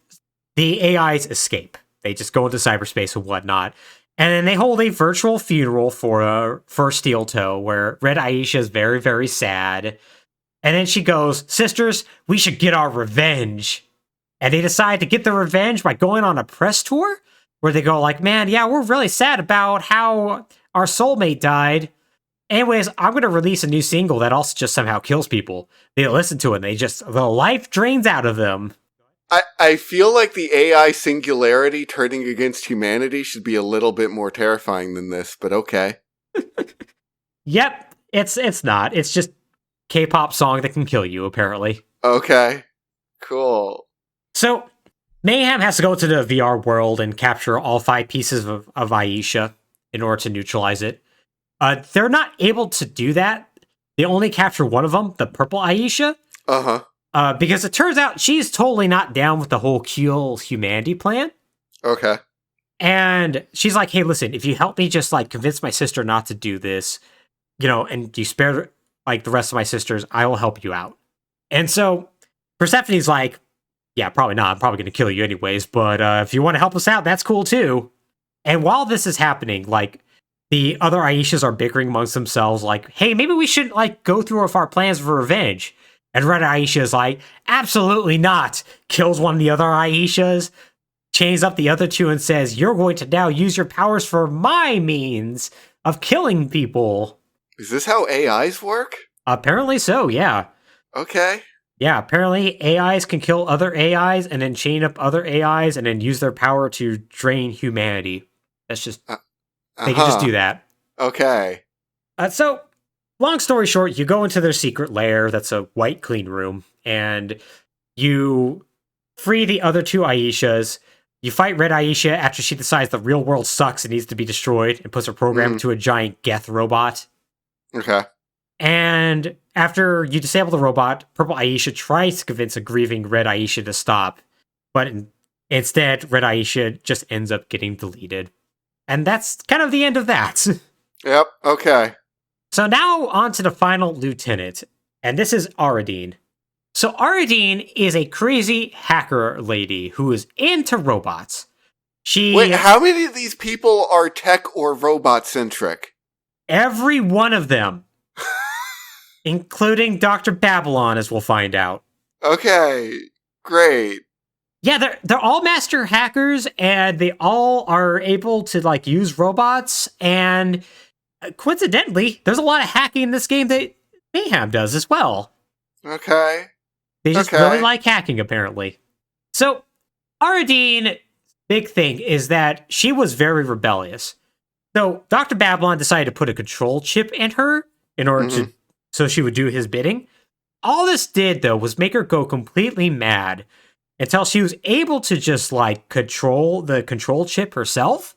the AIs escape. They just go into cyberspace and whatnot. And then they hold a virtual funeral for Steel Toe, where Red Aisha is very, very sad. And then she goes, sisters, we should get our revenge. And they decide to get the revenge by going on a press tour, where they go like, man, yeah, we're really sad about how our soulmate died. Anyways, I'm going to release a new single that also just somehow kills people. They listen to it, and the life drains out of them. I feel like the AI singularity turning against humanity should be a little bit more terrifying than this, but okay. Yep, it's not. It's just K-pop song that can kill you, apparently. Okay, cool. So, Mayhem has to go to the VR world and capture all 5 pieces of Aisha in order to neutralize it. They're not able to do that. They only capture one of them, the purple Aisha. Uh-huh. Because it turns out she's totally not down with the whole kill humanity plan. Okay. And she's like, hey, listen, if you help me just like convince my sister not to do this, and you spare like the rest of my sisters, I will help you out. And so Persephone's like, yeah, probably not. I'm probably going to kill you anyways. But if you want to help us out, that's cool too. And while this is happening, like the other Aishas are bickering amongst themselves, like, hey, maybe we should like go through our plans for revenge. And Red Aisha is like, absolutely not. Kills one of the other Aishas, chains up the other 2 and says, you're going to now use your powers for my means of killing people. Is this how AIs work? Apparently so, yeah. Okay. Yeah, apparently AIs can kill other AIs and then chain up other AIs and then use their power to drain humanity. That's just, they can just do that. Okay. So, long story short, you go into their secret lair that's a white clean room, and you free the other 2 Aishas. You fight Red Aisha after she decides the real world sucks and needs to be destroyed and puts her program into a giant Geth robot. Okay. And after you disable the robot, Purple Aisha tries to convince a grieving Red Aisha to stop, but Instead, Red Aisha just ends up getting deleted. And that's kind of the end of that. Yep, okay. So now on to the final lieutenant, and this is Aradine. So Aradine is a crazy hacker lady who is into robots. Wait, how many of these people are tech or robot-centric? Every one of them. Including Dr. Babylon, as we'll find out. Okay, great. Yeah, they're all master hackers, and they all are able to, like, use robots, and coincidentally, there's a lot of hacking in this game that Mayhem does as well. Okay. They just really like hacking, apparently. So, Aradine, big thing is that she was very rebellious. So, Dr. Babylon decided to put a control chip in her in order to, so she would do his bidding. All this did, though, was make her go completely mad until she was able to just, like, control the control chip herself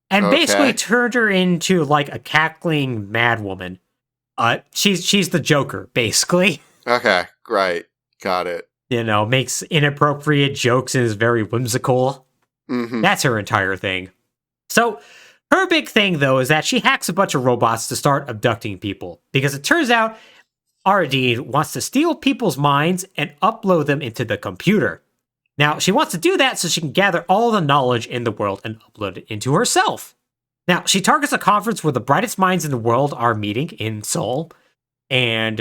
and basically turned her into, like, a cackling madwoman. She's the Joker, basically. Okay, right. Got it. You know, makes inappropriate jokes and is very whimsical. That's her entire thing. So, her big thing, though, is that she hacks a bunch of robots to start abducting people. Because it turns out Aradine wants to steal people's minds and upload them into the computer. Now, she wants to do that so she can gather all the knowledge in the world and upload it into herself. Now, she targets a conference where the brightest minds in the world are meeting in Seoul, and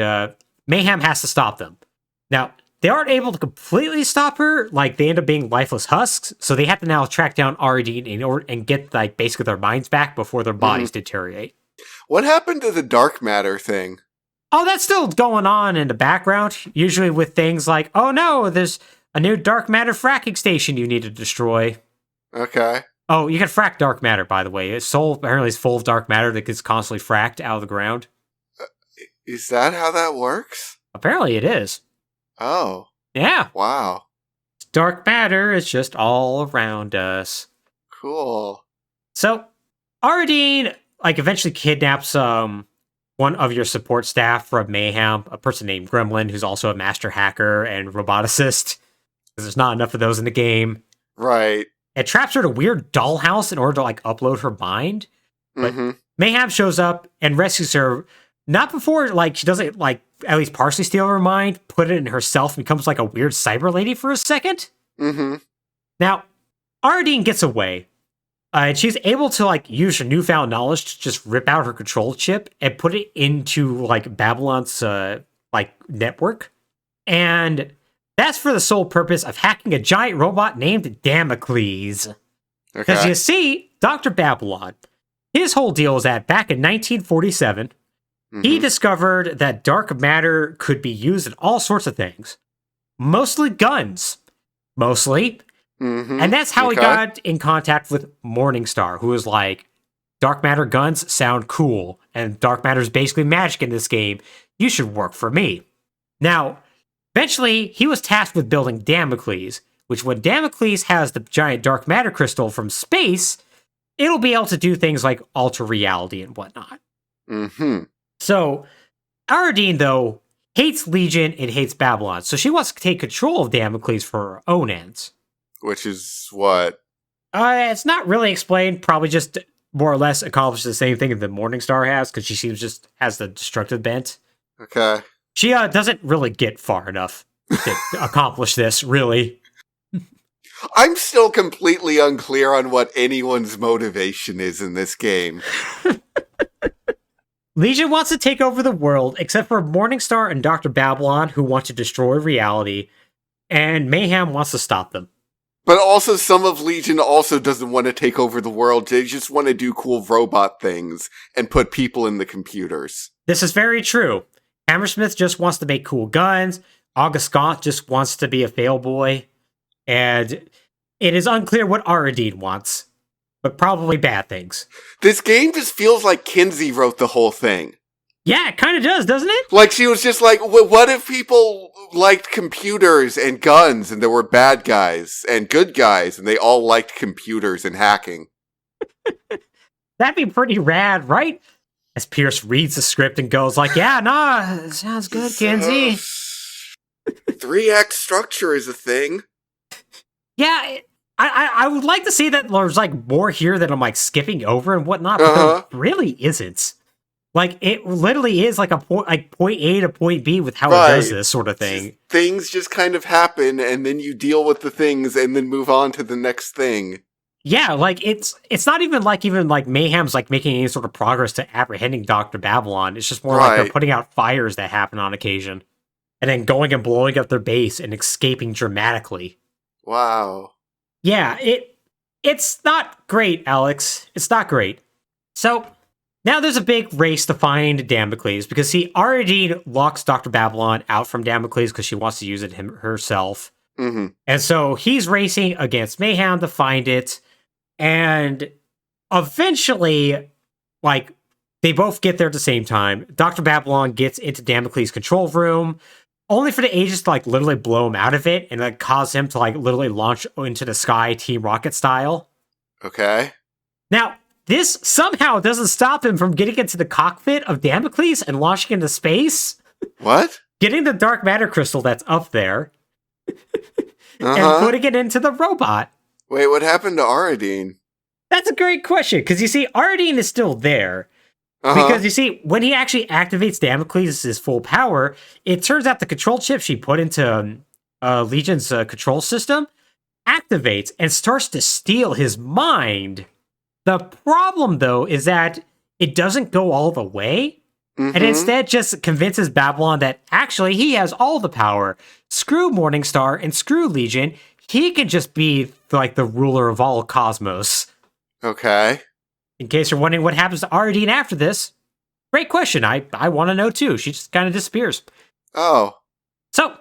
Mayhem has to stop them. Now, they aren't able to completely stop her, like, they end up being lifeless husks, so they have to now track down Aradine and get, like, basically their minds back before their bodies deteriorate. What happened to the dark matter thing? Oh, that's still going on in the background, usually with things like, oh no, there's a new dark matter fracking station you need to destroy. Okay. Oh, you can frack dark matter, by the way. Seoul apparently is full of dark matter that gets constantly fracked out of the ground. Is that how that works? Apparently it is. Oh. Yeah. Wow. Dark matter is just all around us. Cool. So, Aradine, like, eventually kidnaps one of your support staff from Mayhem, a person named Gremlin, who's also a master hacker and roboticist, because there's not enough of those in the game. Right. It traps her in a weird dollhouse in order to, like, upload her mind. But Mayhem shows up and rescues her, not before, like, she doesn't, like, at least partially steal her mind, put it in herself, and becomes, like, a weird cyber lady for a second. Now, Aradine gets away. And she's able to, like, use her newfound knowledge to just rip out her control chip and put it into, like, Babylon's, like, network. And that's for the sole purpose of hacking a giant robot named Damocles. Because you see, Dr. Babylon, his whole deal is that back in 1947, he discovered that dark matter could be used in all sorts of things. Mostly guns. Mostly. And that's how he got in contact with Morningstar, who was like, dark matter guns sound cool, and dark matter is basically magic in this game. You should work for me. Now, eventually, he was tasked with building Damocles, which when Damocles has the giant dark matter crystal from space, it'll be able to do things like alter reality and whatnot. So, Aradine, though, hates Legion and hates Babylon, so she wants to take control of Damocles for her own ends. Which is what? It's not really explained. Probably just more or less accomplishes the same thing that Morningstar has, because she seems just has the destructive bent. Okay. She doesn't really get far enough to accomplish this, really. I'm still completely unclear on what anyone's motivation is in this game. Legion wants to take over the world, except for Morningstar and Dr. Babylon, who want to destroy reality, and Mayhem wants to stop them. But also, some of Legion also doesn't want to take over the world. They just want to do cool robot things and put people in the computers. This is very true. Hammersmith just wants to make cool guns. August Gaunt just wants to be a failboy. And it is unclear what Aradine wants, but probably bad things. This game just feels like Kinsey wrote the whole thing. Yeah, it kind of does, doesn't it? Like, she was just like, what if people liked computers and guns, and there were bad guys and good guys, and they all liked computers and hacking? That'd be pretty rad, right? As Pierce reads the script and goes like, yeah, nah, sounds good, Kinsey. 3X structure is a thing. Yeah, I would like to say that there's like more here that I'm like skipping over and whatnot, but there really isn't. Like it literally is like a point, like point A to point B with how it does this sort of thing. Things just kind of happen, and then you deal with the things, and then move on to the next thing. Yeah, like it's not even like Mayhem's like making any sort of progress to apprehending Dr. Babylon. It's just more like they're putting out fires that happen on occasion, and then going and blowing up their base and escaping dramatically. Wow. Yeah, it's not great, Alex. It's not great. So now there's a big race to find Damocles because Aradine locks Dr. Babylon out from Damocles because she wants to use it herself. Mm-hmm. And so he's racing against Mayhem to find it. And eventually, like, they both get there at the same time. Dr. Babylon gets into Damocles' control room, only for the Aegis to, like, literally blow him out of it and, like, cause him to, like, literally launch into the sky Team Rocket style. Okay. Now, this somehow doesn't stop him from getting into the cockpit of Damocles and launching into space. What? Getting the dark matter crystal that's up there and putting it into the robot. Wait, what happened to Aradine? That's a great question, because you see, Aradine is still there. Because you see, when he actually activates Damocles' full power, it turns out the control chip she put into Legion's control system activates and starts to steal his mind. The problem, though, is that it doesn't go all the way, and instead just convinces Babylon that actually he has all the power. Screw Morningstar and screw Legion. He can just be like the ruler of all cosmos. Okay. In case you're wondering what happens to Aradine after this, great question. I want to know too. She just kind of disappears. Oh. So,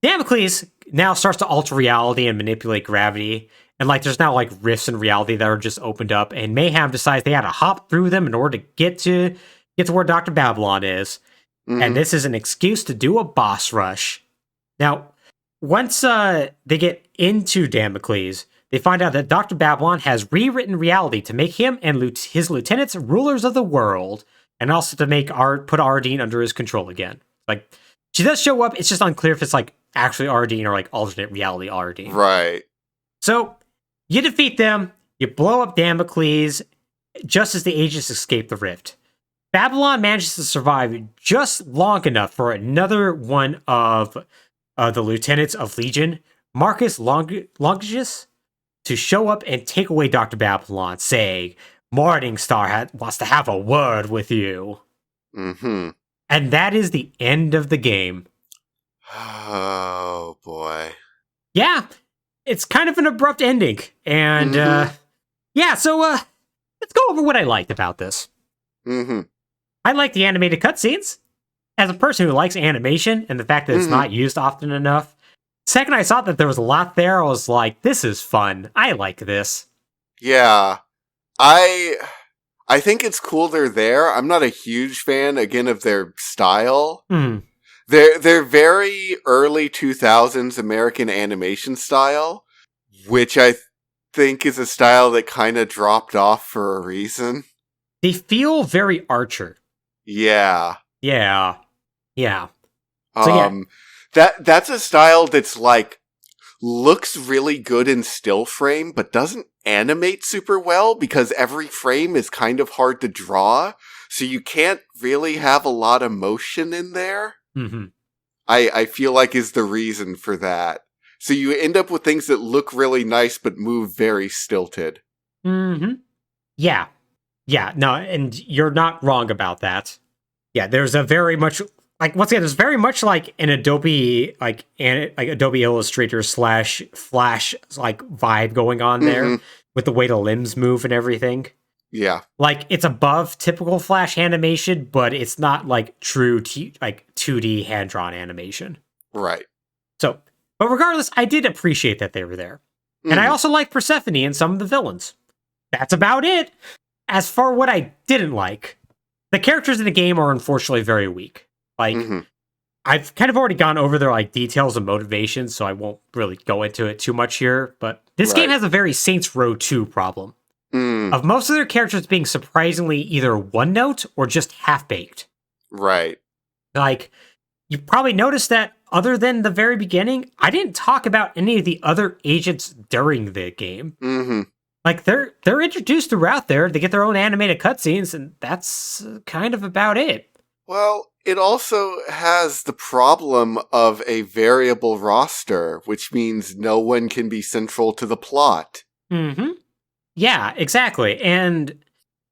Damocles now starts to alter reality and manipulate gravity. And like there's now like rifts in reality that are just opened up. And Mayhem decides they had to hop through them in order to get to where Dr. Babylon is. And this is an excuse to do a boss rush. Now, once they get into Damocles, they find out that Dr. Babylon has rewritten reality to make him and his lieutenants rulers of the world, and also to make put Aradine under his control again. Like, she does show up, it's just unclear if it's like actually Aradine or like alternate reality Aradine. Right. So, you defeat them, you blow up Damocles, just as the Aegis escape the rift. Babylon manages to survive just long enough for another one of the lieutenants of Legion, Marcus Longius, to show up and take away Dr. Babylon, saying, Morningstar wants to have a word with you. And that is the end of the game. Oh, boy. Yeah, it's kind of an abrupt ending. And, yeah, so, let's go over what I liked about this. I like the animated cutscenes. As a person who likes animation and the fact that it's not used often enough, second I saw that there was a lot there, I was like, this is fun. I like this. Yeah. I think it's cool they're there. I'm not a huge fan, again, of their style. They're very early 2000s American animation style, which I think is a style that kind of dropped off for a reason. They feel very Archer. Yeah. Yeah. Yeah. So, That's a style that's like looks really good in still frame, but doesn't animate super well because every frame is kind of hard to draw, so you can't really have a lot of motion in there. I feel like is the reason for that. So you end up with things that look really nice but move very stilted. Yeah. Yeah, no, and you're not wrong about that. Yeah, there's a very much like once again, there's very much like an Adobe like Adobe Illustrator / Flash like vibe going on there with the way the limbs move and everything. Yeah, like it's above typical Flash animation, but it's not like true like 2D hand drawn animation. Right. So, but regardless, I did appreciate that they were there, and I also like Persephone and some of the villains. That's about it. As for what I didn't like, the characters in the game are unfortunately very weak. Like, I've kind of already gone over their like details and motivations, so I won't really go into it too much here. But this game has a very Saints Row 2 problem of most of their characters being surprisingly either one note or just half baked. Right. Like, you probably noticed that other than the very beginning, I didn't talk about any of the other agents during the game. Mm-hmm. Like, they're introduced throughout there. They get their own animated cutscenes, and that's kind of about it. Well, it also has the problem of a variable roster, which means no one can be central to the plot. Mm-hmm. Yeah, exactly. And,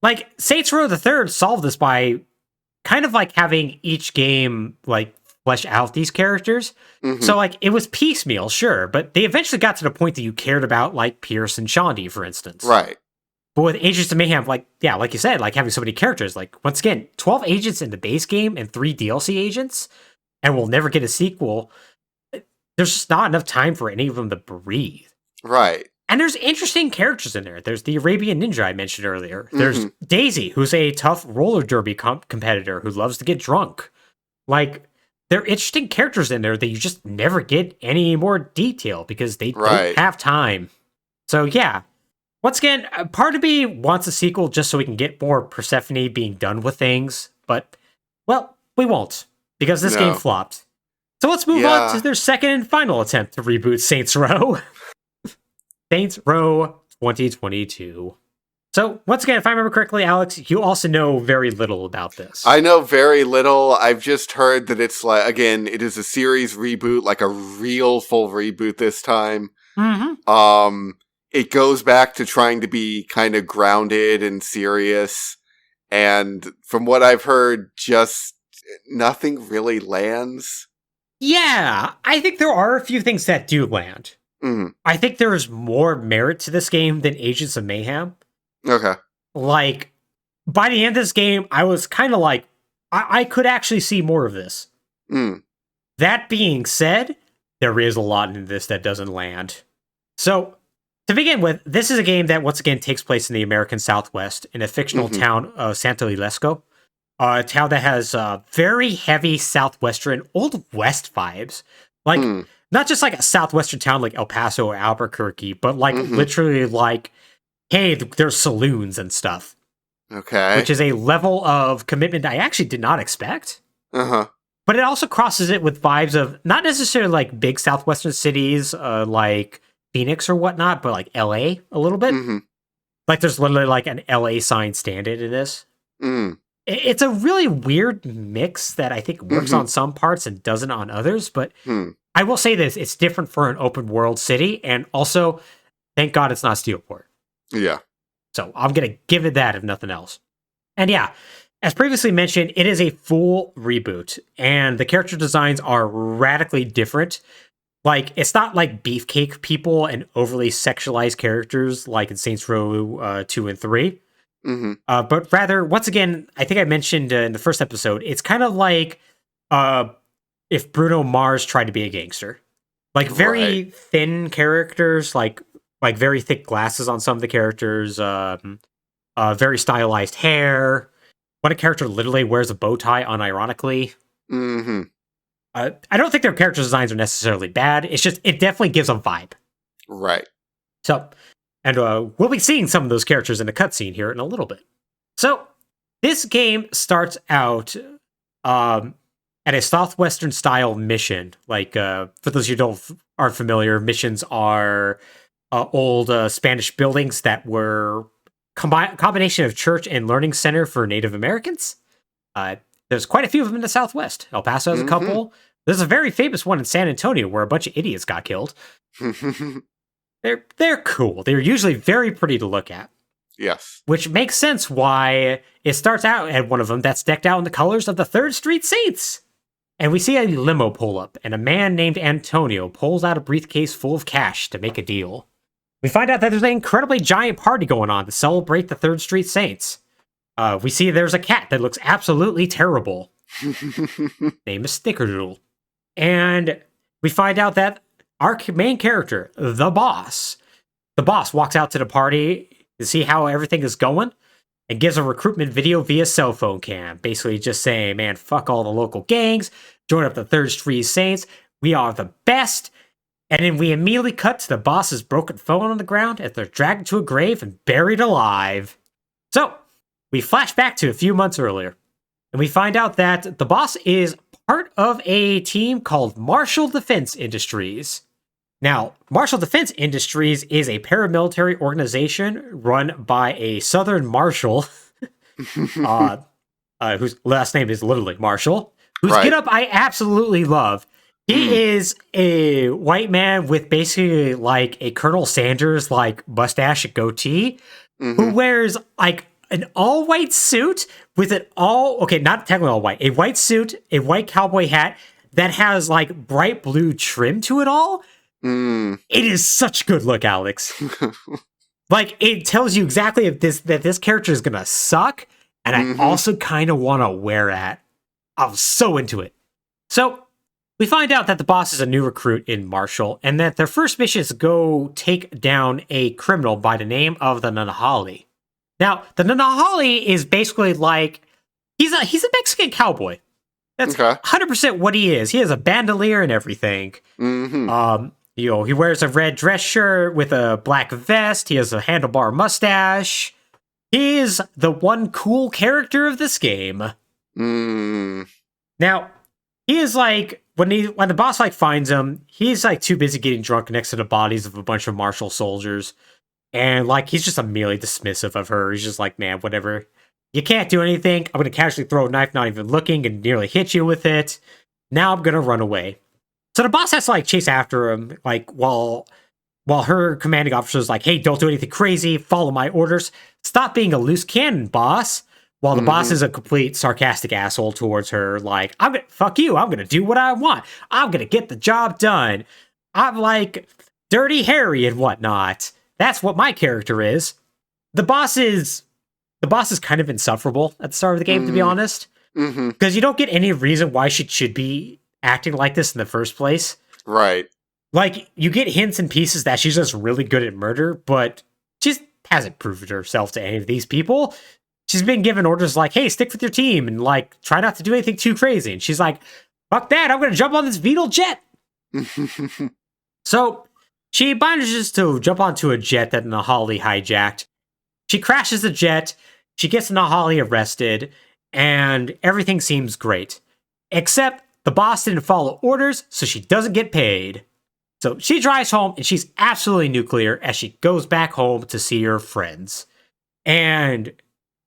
like, Saints Row the Third solved this by kind of, like, having each game, like, flesh out these characters. Mm-hmm. So, like, it was piecemeal, sure, but they eventually got to the point that you cared about, like, Pierce and Shondi, for instance. Right. But with Agents of Mayhem, like, yeah, like you said, like, having so many characters, like, once again, 12 agents in the base game and 3 DLC agents, and we'll never get a sequel. There's just not enough time for any of them to breathe. Right. And there's interesting characters in there. There's the Arabian Ninja I mentioned earlier. There's Daisy, who's a tough roller derby competitor who loves to get drunk. Like, there are interesting characters in there that you just never get any more detail because they don't have time. So, yeah. Once again, part of me wants a sequel just so we can get more Persephone being done with things. But, well, we won't because this game flopped. So let's move on to their second and final attempt to reboot Saints Row. Saints Row 2022. So, once again, if I remember correctly, Alex, you also know very little about this. I know very little. I've just heard that it's like, again, it is a series reboot, like a real full reboot this time. Mm-hmm. It goes back to trying to be kind of grounded and serious. And from what I've heard, just nothing really lands. Yeah, I think there are a few things that do land. Mm-hmm. I think there is more merit to this game than Agents of Mayhem. Okay. Like, by the end of this game, I was kind of like, I could actually see more of this. Mm. That being said, there is a lot in this that doesn't land. So, to begin with, this is a game that, once again, takes place in the American Southwest, in a fictional town of Santo Ilesco. A town that has very heavy Southwestern, Old West vibes. Like, not just like a Southwestern town like El Paso or Albuquerque, but like literally like, hey, there's saloons and stuff. Okay. Which is a level of commitment I actually did not expect. Uh-huh. But it also crosses it with vibes of not necessarily like big Southwestern cities like Phoenix or whatnot, but like LA a little bit. Mm-hmm. Like there's literally like an LA sign standard in this. Mm. It's a really weird mix that I think works on some parts and doesn't on others, but I will say this, it's different for an open world city, and also, thank God it's not Steelport. Yeah. So I'm going to give it that if nothing else. And yeah, as previously mentioned, it is a full reboot, and the character designs are radically different. Like, it's not like beefcake people and overly sexualized characters like in Saints Row 2 and 3. But rather, once again, I think I mentioned in the first episode, it's kind of like if Bruno Mars tried to be a gangster. Like, very thin characters, like very thick glasses on some of the characters, very stylized hair. One character literally wears a bow tie unironically. I don't think their character designs are necessarily bad. It's just, it definitely gives a vibe. Right. So, and we'll be seeing some of those characters in a cutscene here in a little bit. So, this game starts out at a Southwestern style mission. Like, for those of you who aren't familiar, missions are old Spanish buildings that were combination of church and learning center for Native Americans. There's quite a few of them in the Southwest. El Paso has a couple. There's a very famous one in San Antonio where a bunch of idiots got killed. They're cool. They're usually very pretty to look at. Yes. Which makes sense why it starts out at one of them that's decked out in the colors of the 3rd Street Saints. And we see a limo pull up, and a man named Antonio pulls out a briefcase full of cash to make a deal. We find out that there's an incredibly giant party going on to celebrate the 3rd Street Saints. We see there's a cat that looks absolutely terrible. Name is Snickerdoodle. And we find out that our main character, the boss walks out to the party to see how everything is going and gives a recruitment video via cell phone cam, basically just saying, man, fuck all the local gangs, join up the 3rd Street Saints, we are the best. And then we immediately cut to the boss's broken phone on the ground as they're dragged to a grave and buried alive. So, we flash back to a few months earlier, and we find out that the boss is part of a team called Marshall Defense Industries. Now, Marshall Defense Industries is a paramilitary organization run by a Southern Marshal, whose last name is literally Marshall, whose getup I absolutely love. He is a white man with basically like a Colonel Sanders like mustache and goatee, who wears like an all-white suit with not technically all-white, a white suit, a white cowboy hat that has like bright blue trim to it all. It is such a good look, Alex. Like, it tells you exactly that this character is gonna suck, and I also kind of want to wear that. I'm so into it. So, we find out that the boss is a new recruit in Marshall, and that their first mission is to go take down a criminal by the name of the Nanahali. Now, the Nanahali is basically like, he's a Mexican cowboy. That's 100% what he is. He has a bandolier and everything. He wears a red dress shirt with a black vest. He has a handlebar mustache. He is the one cool character of this game. Now, he is like, when the boss like finds him, he's like too busy getting drunk next to the bodies of a bunch of Marshall soldiers. And like, he's just immediately dismissive of her. He's just like, man, whatever. You can't do anything. I'm going to casually throw a knife, not even looking, and nearly hit you with it. Now I'm going to run away. So the boss has to like chase after him, like while her commanding officer is like, hey, don't do anything crazy. Follow my orders. Stop being a loose cannon, boss. While the boss is a complete sarcastic asshole towards her, like, fuck you, I'm gonna do what I want. I'm gonna get the job done. I'm like Dirty Harry and whatnot. That's what my character is. The boss is kind of insufferable at the start of the game, to be honest. Because you don't get any reason why she should be acting like this in the first place. Right. Like, you get hints and pieces that she's just really good at murder, but she hasn't proved herself to any of these people. She's been given orders like, hey, stick with your team and like try not to do anything too crazy. And she's like, fuck that, I'm gonna jump on this Beetle jet. So she manages to jump onto a jet that Nahali hijacked. She crashes the jet, she gets Nahali arrested, and everything seems great. Except the boss didn't follow orders, so she doesn't get paid. So she drives home and she's absolutely nuclear as she goes back home to see her friends. And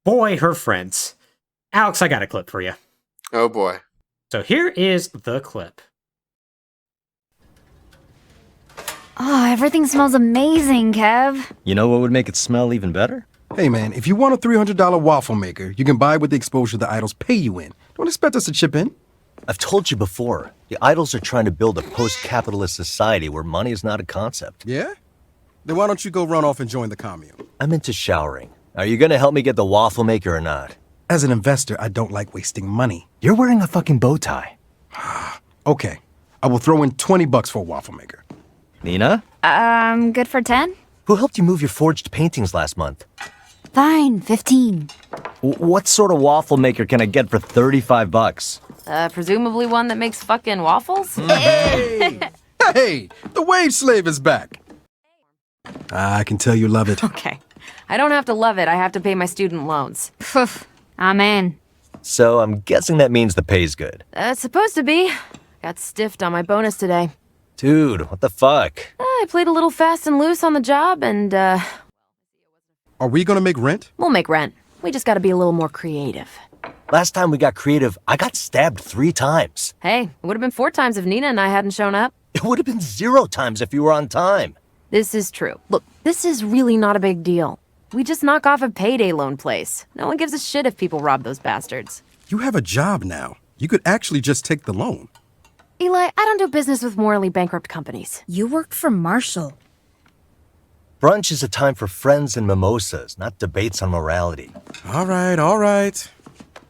boy, her friends. Alex, I got a clip for you. Oh boy. So here is the clip. Oh, everything smells amazing, Kev. You know what would make it smell even better? Hey man, if you want a $300 waffle maker, you can buy with the exposure the idols pay you in. Don't expect us to chip in. I've told you before, the idols are trying to build a post-capitalist society where money is not a concept. Yeah? Then why don't you go run off and join the commune? I'm into showering. Are you gonna help me get the waffle maker or not? As an investor, I don't like wasting money. You're wearing a fucking bow tie. Okay, I will throw in $20 for a waffle maker. Nina? Good for 10? Who helped you move your forged paintings last month? Fine, 15. What sort of waffle maker can I get for $35? Presumably one that makes fucking waffles? Hey! Hey! The wage slave is back! I can tell you love it. Okay. I don't have to love it, I have to pay my student loans. I'm in. So I'm guessing that means the pay's good. It's supposed to be. Got stiffed on my bonus today. Dude, what the fuck? I played a little fast and loose on the job, and, Are we gonna make rent? we'll make rent. We just gotta be a little more creative. Last time we got creative, I got stabbed 3 times. Hey, it would have been 4 times if Nina and I hadn't shown up. It would have been 0 times if you were on time. This is true. Look, this is really not a big deal. We just knock off a payday loan place. No one gives a shit if people rob those bastards. You have a job now. You could actually just take the loan. Eli, I don't do business with morally bankrupt companies. You work for Marshall. Brunch is a time for friends and mimosas, not debates on morality. All right.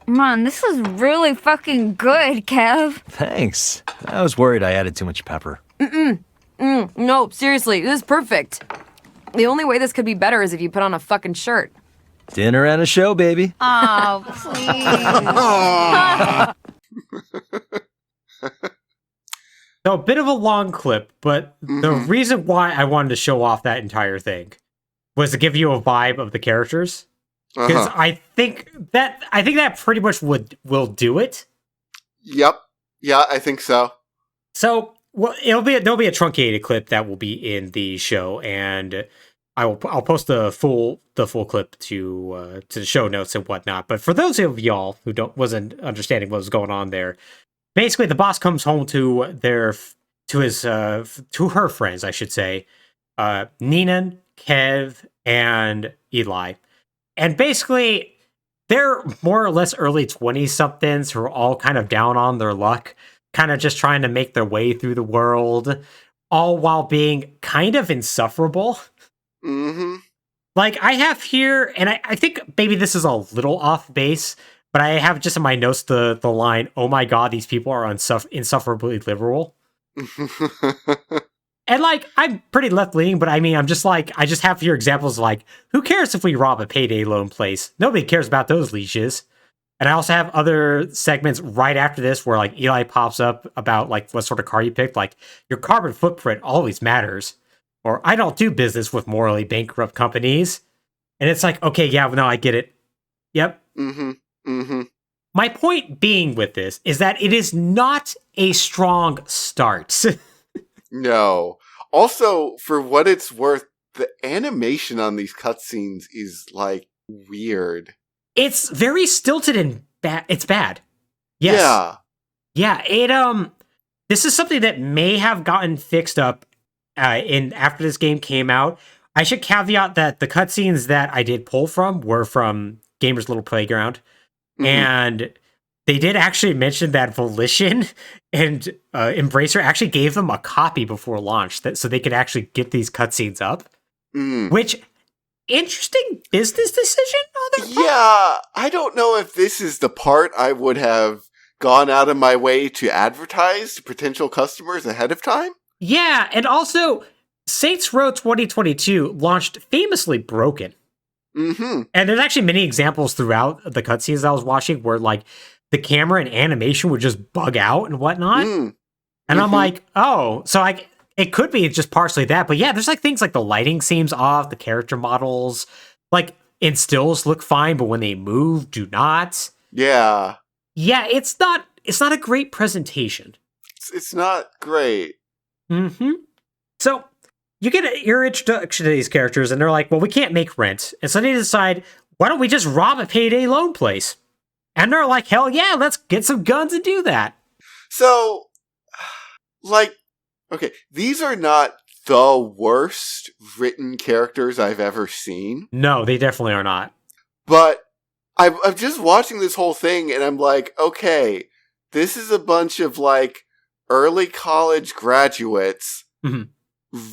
Man, this is really fucking good, Kev. Thanks. I was worried I added too much pepper. No, seriously, this is perfect. The only way this could be better is if you put on a fucking shirt. Dinner and a show, baby. Oh, please. So a bit of a long clip, but the reason why I wanted to show off that entire thing was to give you a vibe of the characters. Because I think that pretty much will do it. Yep. Yeah, I think so. So, well, there'll be a truncated clip that will be in the show, and I'll post the full clip to the show notes and whatnot. But for those of y'all who wasn't understanding what was going on there, basically the boss comes home to her friends, I should say, Nina, Kev, and Eli, and basically they're more or less early 20-somethings who are all kind of down on their luck, kind of just trying to make their way through the world, all while being kind of insufferable. Mm-hmm. Like, I have here, and I think maybe this is a little off base, but I have just in my notes the line, "Oh my god, these people are insufferably liberal." And, like, I'm pretty left-leaning, but I mean, I'm just like, I just have here examples like, who cares if we rob a payday loan place? Nobody cares about those leashes. And I also have other segments right after this where, like, Eli pops up about, like, what sort of car you picked. Like, your carbon footprint always matters. Or, I don't do business with morally bankrupt companies. And it's like, okay, yeah, no, I get it. Yep. Mm-hmm. Mm-hmm. My point being with this is that it is not a strong start. No. Also, for what it's worth, the animation on these cutscenes is, like, weird. It's very stilted and bad. It's bad. Yes. Yeah. This is something that may have gotten fixed up after this game came out. I should caveat that the cutscenes that I did pull from were from Gamer's Little Playground. Mm-hmm. And they did actually mention that Volition and Embracer actually gave them a copy before launch so they could actually get these cutscenes up. Which, interesting business decision on their part? Yeah, I don't know if this is the part I would have gone out of my way to advertise to potential customers ahead of time. Yeah, and also, Saints Row 2022 launched famously broken. Mm-hmm. And there's actually many examples throughout the cutscenes I was watching where, like, the camera and animation would just bug out and whatnot. And I'm like, oh, so it could be just partially that. But yeah, there's like things like the lighting seems off, the character models, like in stills look fine, but when they move, do not. Yeah. Yeah, it's not a great presentation. It's not great. Mm-hmm. So you get your introduction to these characters, and they're like, well, we can't make rent. And so they decide, why don't we just rob a payday loan place? And they're like, hell yeah, let's get some guns and do that. So, like, okay, these are not the worst written characters I've ever seen. No, they definitely are not. But I'm just watching this whole thing, and I'm like, okay, this is a bunch of, like, early college graduates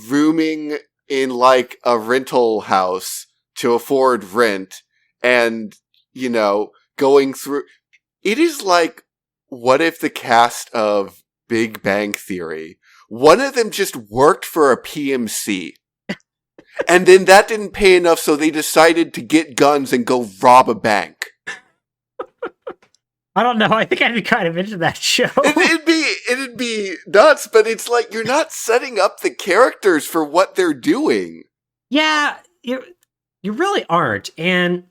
rooming in, like, a rental house to afford rent and, you know, going through. It is like, what if the cast of Big Bang Theory, one of them just worked for a PMC, and then that didn't pay enough, so they decided to get guns and go rob a bank. I don't know. I think I'd be kind of into that show. It'd be nuts, but it's like you're not setting up the characters for what they're doing. Yeah, you really aren't. And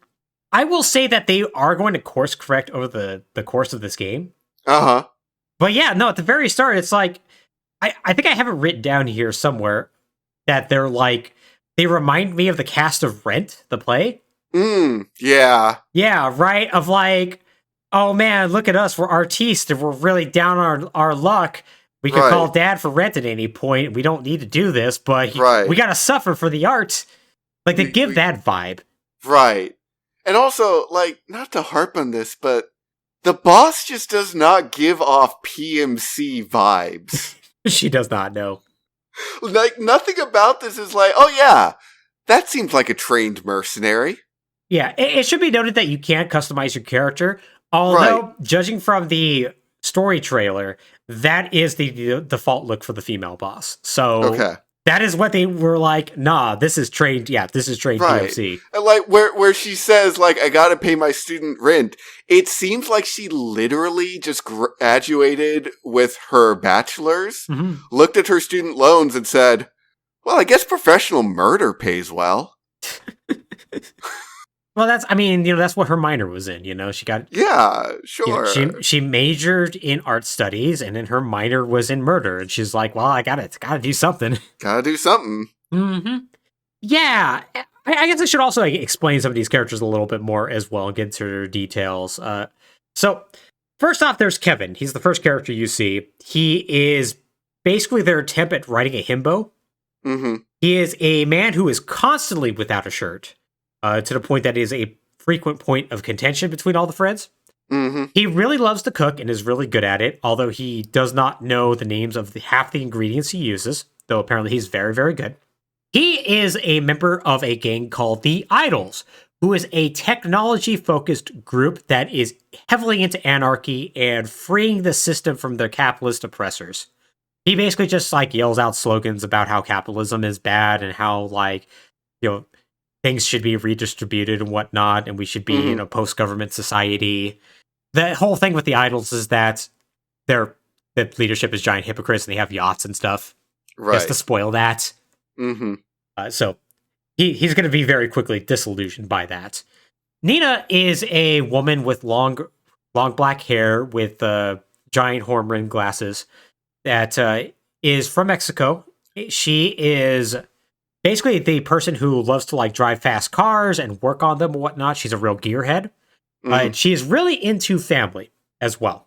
I will say that they are going to course correct over the course of this game. Uh-huh. But yeah, no, at the very start, it's like, I think I have it written down here somewhere that they're like, they remind me of the cast of Rent, the play. Yeah. Yeah, right? Of like, oh man, look at us, we're artistes, and we're really down on our luck. We could call dad for rent at any point. We don't need to do this, but we gotta suffer for the art. Like, they give that vibe. Right. And also, like, not to harp on this, but the boss just does not give off PMC vibes. She does not know. Like, nothing about this is like, oh yeah, that seems like a trained mercenary. Yeah, it should be noted that you can't customize your character, although, judging from the story trailer, that is the default look for the female boss. So, that is what they were like, nah, this is trained PMC. And like, where she says, like, I gotta pay my student rent, it seems like she literally just graduated with her bachelor's, looked at her student loans and said, well, I guess professional murder pays well. Well, that's what her minor was in. She got Yeah, sure. she majored in art studies, and then her minor was in murder. And she's like, well, I gotta do something. Gotta do something. Mm-hmm. Yeah, I guess I should also explain some of these characters a little bit more as well and get into their details. So first off, there's Kevin. He's the first character you see. He is basically their attempt at writing a himbo. Mm-hmm. He is a man who is constantly without a shirt, to the point that it is a frequent point of contention between all the friends. Mm-hmm. He really loves to cook and is really good at it, although he does not know the names of half the ingredients he uses, though apparently he's very, very good. He is a member of a gang called the Idols, who is a technology-focused group that is heavily into anarchy and freeing the system from their capitalist oppressors. He basically just yells out slogans about how capitalism is bad and how things should be redistributed and whatnot, and we should be in a post-government society. The whole thing with the Idols is that the leadership is giant hypocrites and they have yachts and stuff. Right. Just to spoil that. Mm-hmm. So he's going to be very quickly disillusioned by that. Nina is a woman with long black hair with giant horn-rimmed glasses that is from Mexico. She is basically the person who loves to drive fast cars and work on them and whatnot. She's a real gearhead. She is really into family as well.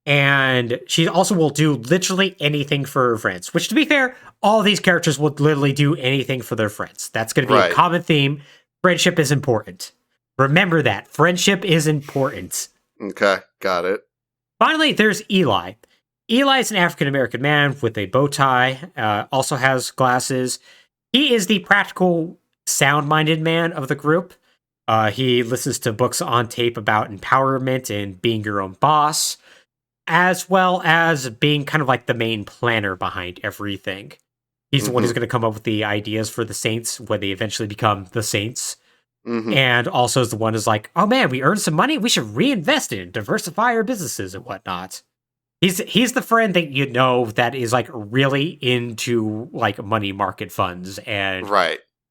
And she also will do literally anything for her friends, which, to be fair, all these characters will literally do anything for their friends. That's going to be a common theme. Friendship is important. Remember that. Friendship is important. Okay, got it. Finally, there's Eli. Eli is an African-American man with a bow tie, also has glasses. He is the practical, sound-minded man of the group. He listens to books on tape about empowerment and being your own boss, as well as being kind of the main planner behind everything. He's the one who's going to come up with the ideas for the Saints when they eventually become the Saints. And also is the one who's oh man, we earned some money, we should reinvest it and diversify our businesses and whatnot. He's the friend that that is really into money market funds and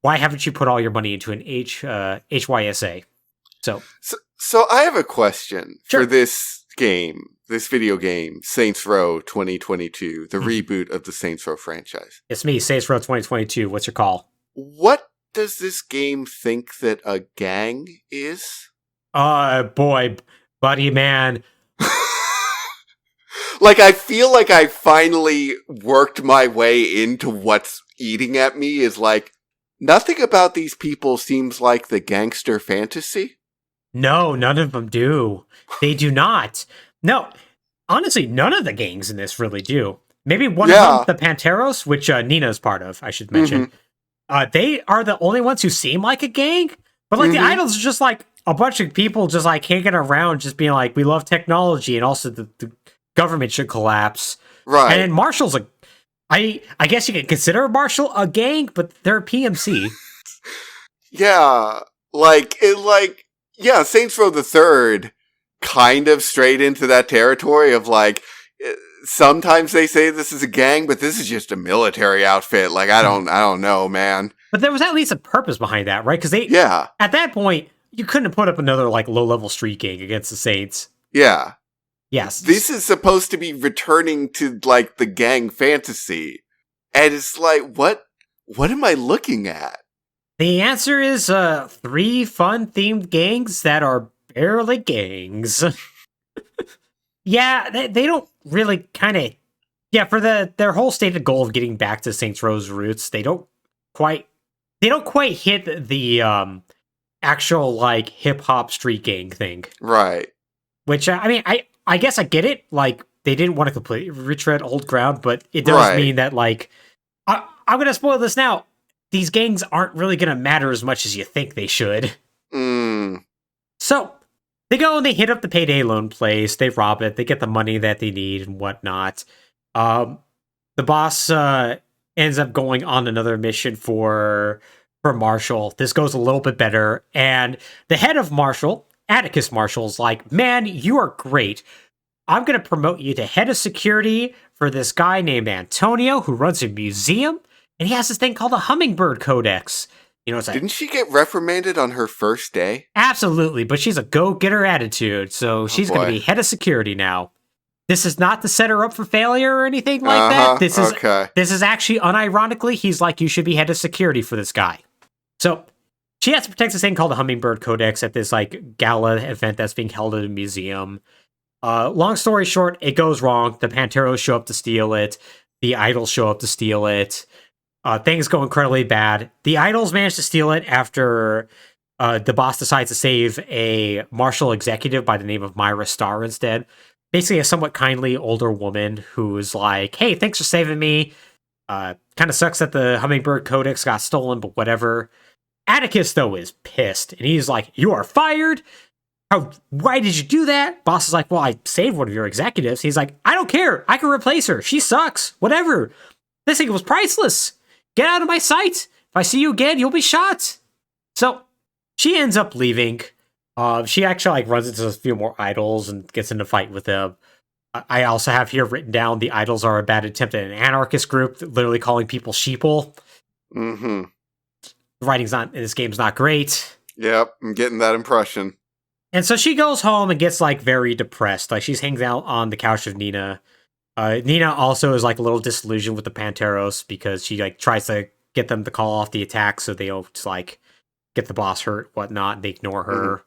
why haven't you put all your money into an HYSA? So I have a question Sure. for this video game, Saints Row 2022, the reboot of the Saints Row franchise. It's me, Saints Row 2022. What's your call? What does this game think that a gang is? Boy, buddy, man. I feel like I finally worked my way into what's eating at me is nothing about these people seems like the gangster fantasy. No, none of them do. They do not. No, honestly, none of the gangs in this really do. Maybe one of them, the Panteros, which Nina's part of, I should mention. They are the only ones who seem like a gang. But the Idols are just a bunch of people just hanging around, just being we love technology, and also the government should collapse. Right. And then Marshall's I guess you could consider Marshall a gang, but they're a PMC. Yeah. Saints Row the Third kind of strayed into that territory of sometimes they say this is a gang, but this is just a military outfit. I don't know, man. But there was at least a purpose behind that, right? Because at that point, you couldn't have put up another low-level street gang against the Saints. Yeah. Yes. This is supposed to be returning to the gang fantasy. And it's what am I looking at? The answer is 3 fun-themed gangs that are barely gangs. Yeah, they don't really kind of... Yeah, for their whole stated goal of getting back to Saints Row's roots, they don't quite hit the actual hip-hop street gang thing. Right. Which, I guess I get it. They didn't want to completely retread old ground, but it does mean that, I'm going to spoil this now. These gangs aren't really going to matter as much as you think they should. So, they go and they hit up the payday loan place, they rob it, they get the money that they need and whatnot. The boss ends up going on another mission for Marshall. This goes a little bit better, and the head of Marshall, Atticus Marshall's man, you are great. I'm going to promote you to head of security for this guy named Antonio who runs a museum, and he has this thing called a Hummingbird Codex. It's like, didn't she get reprimanded on her first day? Absolutely, but she's a go-getter attitude, so she's going to be head of security now. This is not to set her up for failure or anything like that. This is actually, unironically, he's like, you should be head of security for this guy. So she has to protect this thing called the Hummingbird Codex at this like gala event that's being held at a museum. Long story short, it goes wrong. The Panteros show up to steal it. The idols show up to steal it. Things go incredibly bad. The idols manage to steal it after the boss decides to save a martial executive by the name of Myra Starr instead. Basically, a somewhat kindly older woman who's like, hey, thanks for saving me. Kind of sucks that the Hummingbird Codex got stolen, but whatever. Atticus, though, is pissed. And he's like, you are fired? Why did you do that? Boss is like, well, I saved one of your executives. He's like, I don't care. I can replace her. She sucks. Whatever. This thing was priceless. Get out of my sight. If I see you again, you'll be shot. So she ends up leaving. She actually runs into a few more idols and gets in a fight with them. I also have here written down the idols are a bad attempt at an anarchist group, literally calling people sheeple. Mm-hmm. The writing's in this game's not great. Yep, I'm getting that impression. And so she goes home and gets very depressed. She's hanging out on the couch of Nina. Nina also is a little disillusioned with the Panteros because she tries to get them to call off the attack so they don't get the boss hurt, whatnot, and they ignore her. Mm-hmm.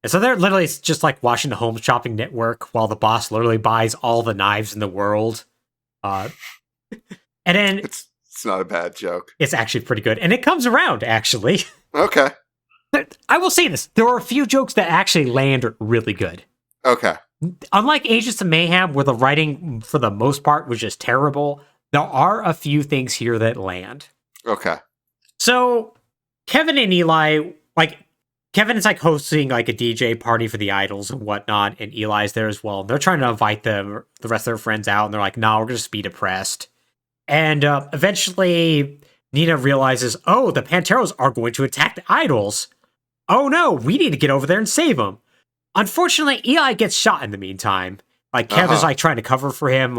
And so they're literally just watching the Home Shopping Network while the boss literally buys all the knives in the world. And then it's not a bad joke. It's actually pretty good. And it comes around, actually. Okay. I will say this. There are a few jokes that actually land really good. Okay. Unlike Agents of Mayhem, where the writing, for the most part, was just terrible, there are a few things here that land. Okay. So, Kevin and Eli, Kevin is hosting a DJ party for the idols and whatnot, and Eli's there as well. They're trying to invite them, the rest of their friends out, and they're like, nah, we're going to be depressed. And eventually, Nina realizes, oh, the Panteros are going to attack the idols. Oh no, we need to get over there and save them. Unfortunately, Eli gets shot in the meantime. Kevin's trying to cover for him,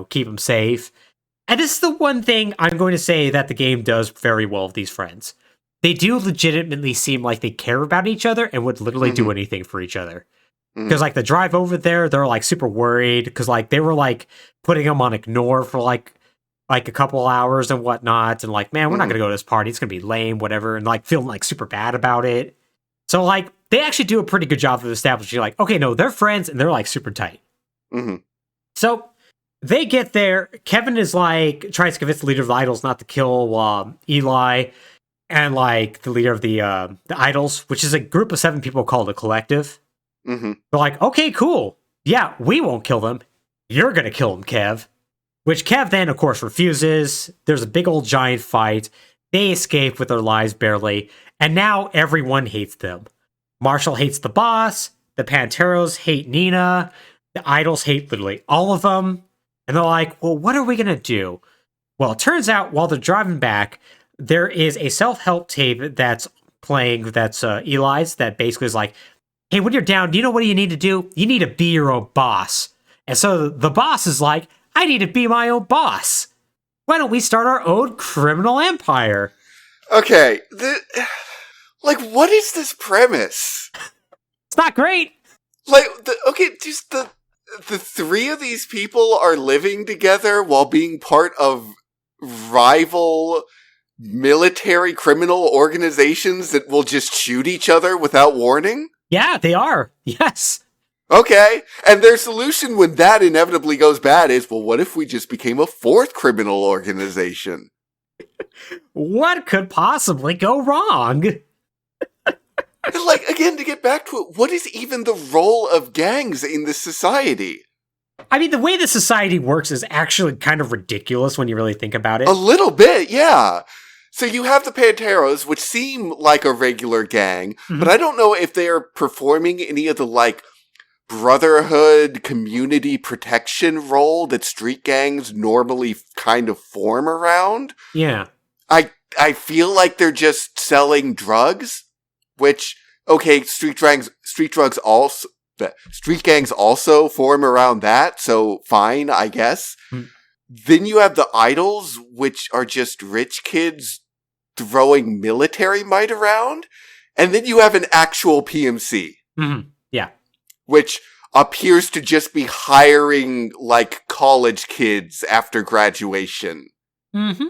keep him safe. And this is the one thing I'm going to say that the game does very well with these friends. They do legitimately seem like they care about each other and would literally do anything for each other. Because the drive over there, they're super worried because they were putting them on ignore for a couple hours and whatnot, and man, we're not gonna go to this party. It's gonna be lame, whatever, and feeling super bad about it. So they actually do a pretty good job of establishing okay, no, they're friends and they're super tight. Mm-hmm. So they get there. Kevin is tries to convince the leader of the idols not to kill Eli. And the leader of the idols, which is a group of 7 people called a collective. Mm-hmm. They're okay, cool. Yeah, we won't kill them. You're gonna kill them, Kev. Which Kev then, of course, refuses. There's a big old giant fight. They escape with their lives barely. And now everyone hates them. Marshall hates the boss. The Panteros hate Nina. The idols hate literally all of them. And they're well, what are we gonna do? Well, it turns out while they're driving back, there is a self-help tape that's playing that's Eli's that basically is hey, when you're down, do you know what you need to do? You need to be your own boss. And so the boss is I need to be my own boss. Why don't we start our own criminal empire? Okay. What is this premise? It's not great. Just the 3 of these people are living together while being part of rival military criminal organizations that will just shoot each other without warning? Yeah, they are. Yes. Okay. And their solution when that inevitably goes bad is, well, what if we just became a 4th criminal organization? What could possibly go wrong? Again, to get back to it, what is even the role of gangs in this society? I mean, the way the society works is actually kind of ridiculous when you really think about it. A little bit, yeah. So you have the Panteros, which seem like a regular gang, but I don't know if they are performing any of the, brotherhood, community protection role that street gangs normally kind of form around. Yeah. I feel like they're just selling drugs, which, okay, street gangs also form around that, so fine, I guess. Then you have the idols, which are just rich kids throwing military might around. And then you have an actual PMC. Mm-hmm. Yeah. Which appears to just be hiring, like, college kids after graduation. Mm-hmm.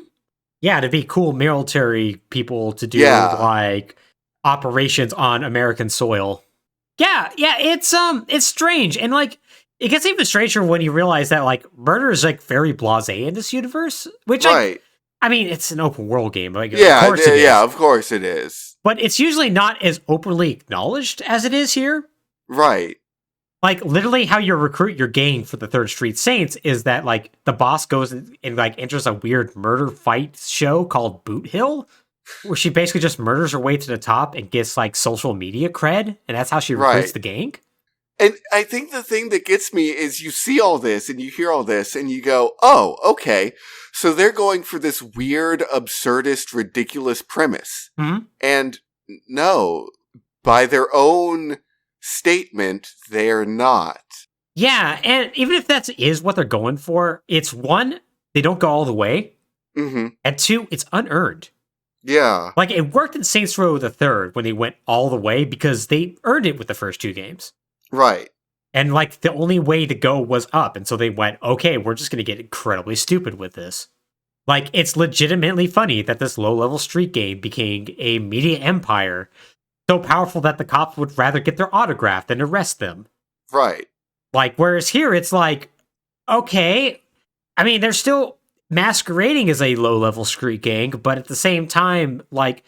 Yeah, to be cool military people to do, like, operations on American soil. Yeah, it's strange. And, like, it gets even stranger when you realize that, like, murder is, like, very blasé in this universe. Which, right. I mean, it's an open world game. Like, yeah, of course it is. Yeah, of course it is. But it's usually not as openly acknowledged as it is here. Right. Like, literally how you recruit your gang for the Third Street Saints is that, like, the boss goes and like, enters a weird murder fight show called Boot Hill, where she basically just murders her way to the top and gets, like, social media cred, and that's how she recruits the gang. And I think the thing that gets me is you see all this and you hear all this and you go, oh, okay. So they're going for this weird, absurdist, ridiculous premise. Mm-hmm. And no, by their own statement, they're not. Yeah, and even if that is what they're going for, it's one, they don't go all the way, mm-hmm. and two, it's unearned. Yeah. Like, it worked in Saints Row the Third when they went all the way because they earned it with the first two games. Right. And, like, the only way to go was up. And so they went, okay, we're just going to get incredibly stupid with this. Like, it's legitimately funny that this low-level street game became a media empire so powerful that the cops would rather get their autograph than arrest them. Right. Like, whereas here, it's like, okay, I mean, they're still masquerading as a low-level street gang, but at the same time, like,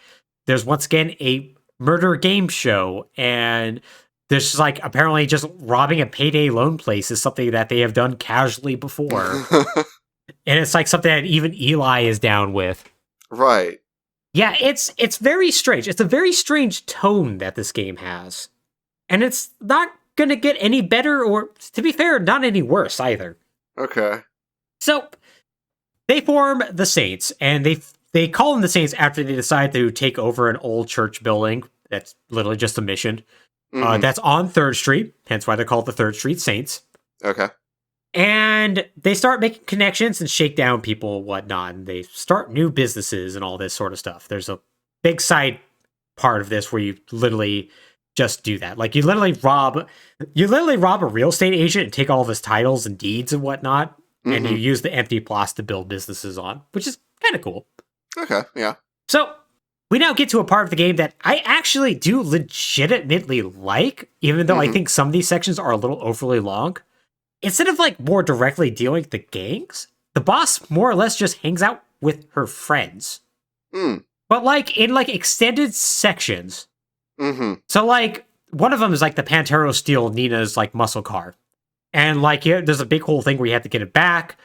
there's once again a murder game show, and there's just, like, apparently just robbing a payday loan place is something that they have done casually before. And it's like something that even Eli is down with. Right. Yeah, it's very strange. It's a very strange tone that this game has. And it's not going to get any better, or, to be fair, not any worse either. Okay. So, they form the Saints, and they call them the Saints after they decide to take over an old church building that's literally just a mission. Mm-hmm. That's on 3rd Street, hence why they're called the 3rd Street Saints. Okay. And they start making connections and shake down people and whatnot, and they start new businesses and all this sort of stuff. There's a big side part of this where you literally just do that. Like, you literally rob a real estate agent and take all of his titles and deeds and whatnot, mm-hmm. and you use the empty plots to build businesses on, which is kind of cool. Okay, yeah. So, we now get to a part of the game that I actually do legitimately like, even though mm-hmm. I think some of these sections are a little overly long. Instead of, like, more directly dealing with the gangs, the boss more or less just hangs out with her friends. Mm. But, like, in, like, extended sections. Mm-hmm. So, like, one of them is, like, the Pantero steal Nina's, like, muscle car. And, like, there's a big whole thing where you have to get it back.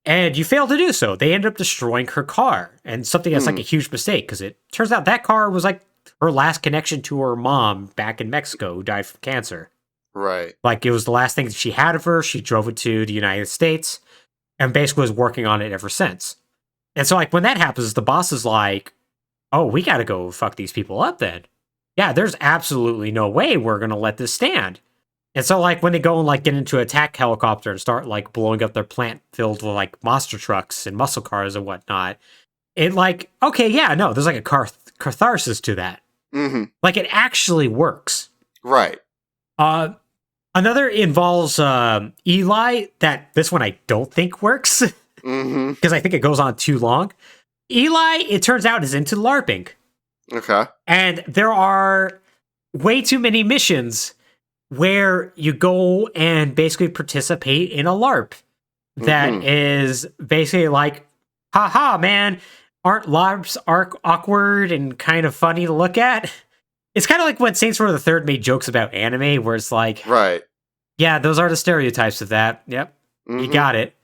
And you fail to do so. They end up destroying her car. And something that's, like, a huge mistake. Because it turns out that car was, like, her last connection to her mom back in Mexico who died from cancer. Right. Like, it was the last thing that she had of her. She drove it to the United States and basically was working on it ever since. And so, like, when that happens, the boss is like, oh, we gotta go fuck these people up then. Yeah, there's absolutely no way we're gonna let this stand. And so, like, when they go and, like, get into an attack helicopter and start, like, blowing up their plant filled with, like, monster trucks and muscle cars and whatnot, it, like, okay, yeah, no, there's, like, a catharsis to that. Mm-hmm. Like, it actually works. Right. Another involves Eli, that this one I don't think works, because mm-hmm. I think it goes on too long. Eli, it turns out, is into LARPing. Okay. And there are way too many missions where you go and basically participate in a LARP that mm-hmm. is basically like, haha, man, aren't LARPs awkward and kind of funny to look at? It's kind of like when Saints Row the Third made jokes about anime, where it's like, right. Yeah, those are the stereotypes of that. Yep. Mm-hmm. You got it.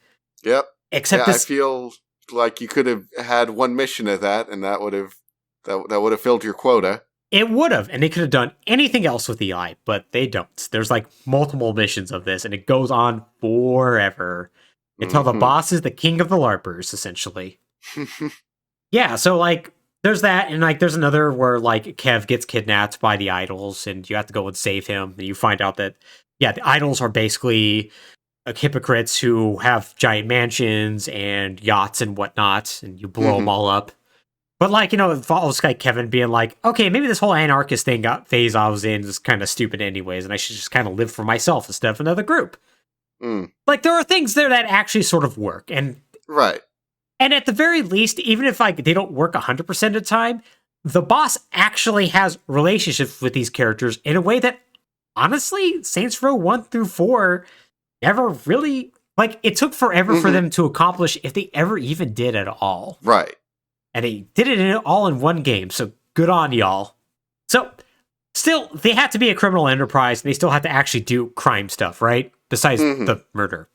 Yep. Except I feel like you could have had one mission of that, and that would have filled your quota. It would have, and they could have done anything else with Eli, but they don't. There's like multiple missions of this, and it goes on forever until the boss is the king of the LARPers, essentially. Yeah, so like there's that, and like there's another where like Kev gets kidnapped by the idols, and you have to go and save him, and you find out that the idols are basically hypocrites who have giant mansions and yachts and whatnot, and you blow them all up. But like, it involves like Kevin being like, okay, maybe this whole anarchist phase I was in is kind of stupid anyways, and I should just kind of live for myself instead of another group. Like, there are things there that actually sort of work, and right. And at the very least, even if like they don't work 100% of the time, the boss actually has relationships with these characters in a way that, honestly, Saints Row 1 through 4 never really, like, it took forever for them to accomplish if they ever even did at all. Right. And they did it all in one game, so good on y'all. So, still, they have to be a criminal enterprise, and they still have to actually do crime stuff, right? Besides the murder.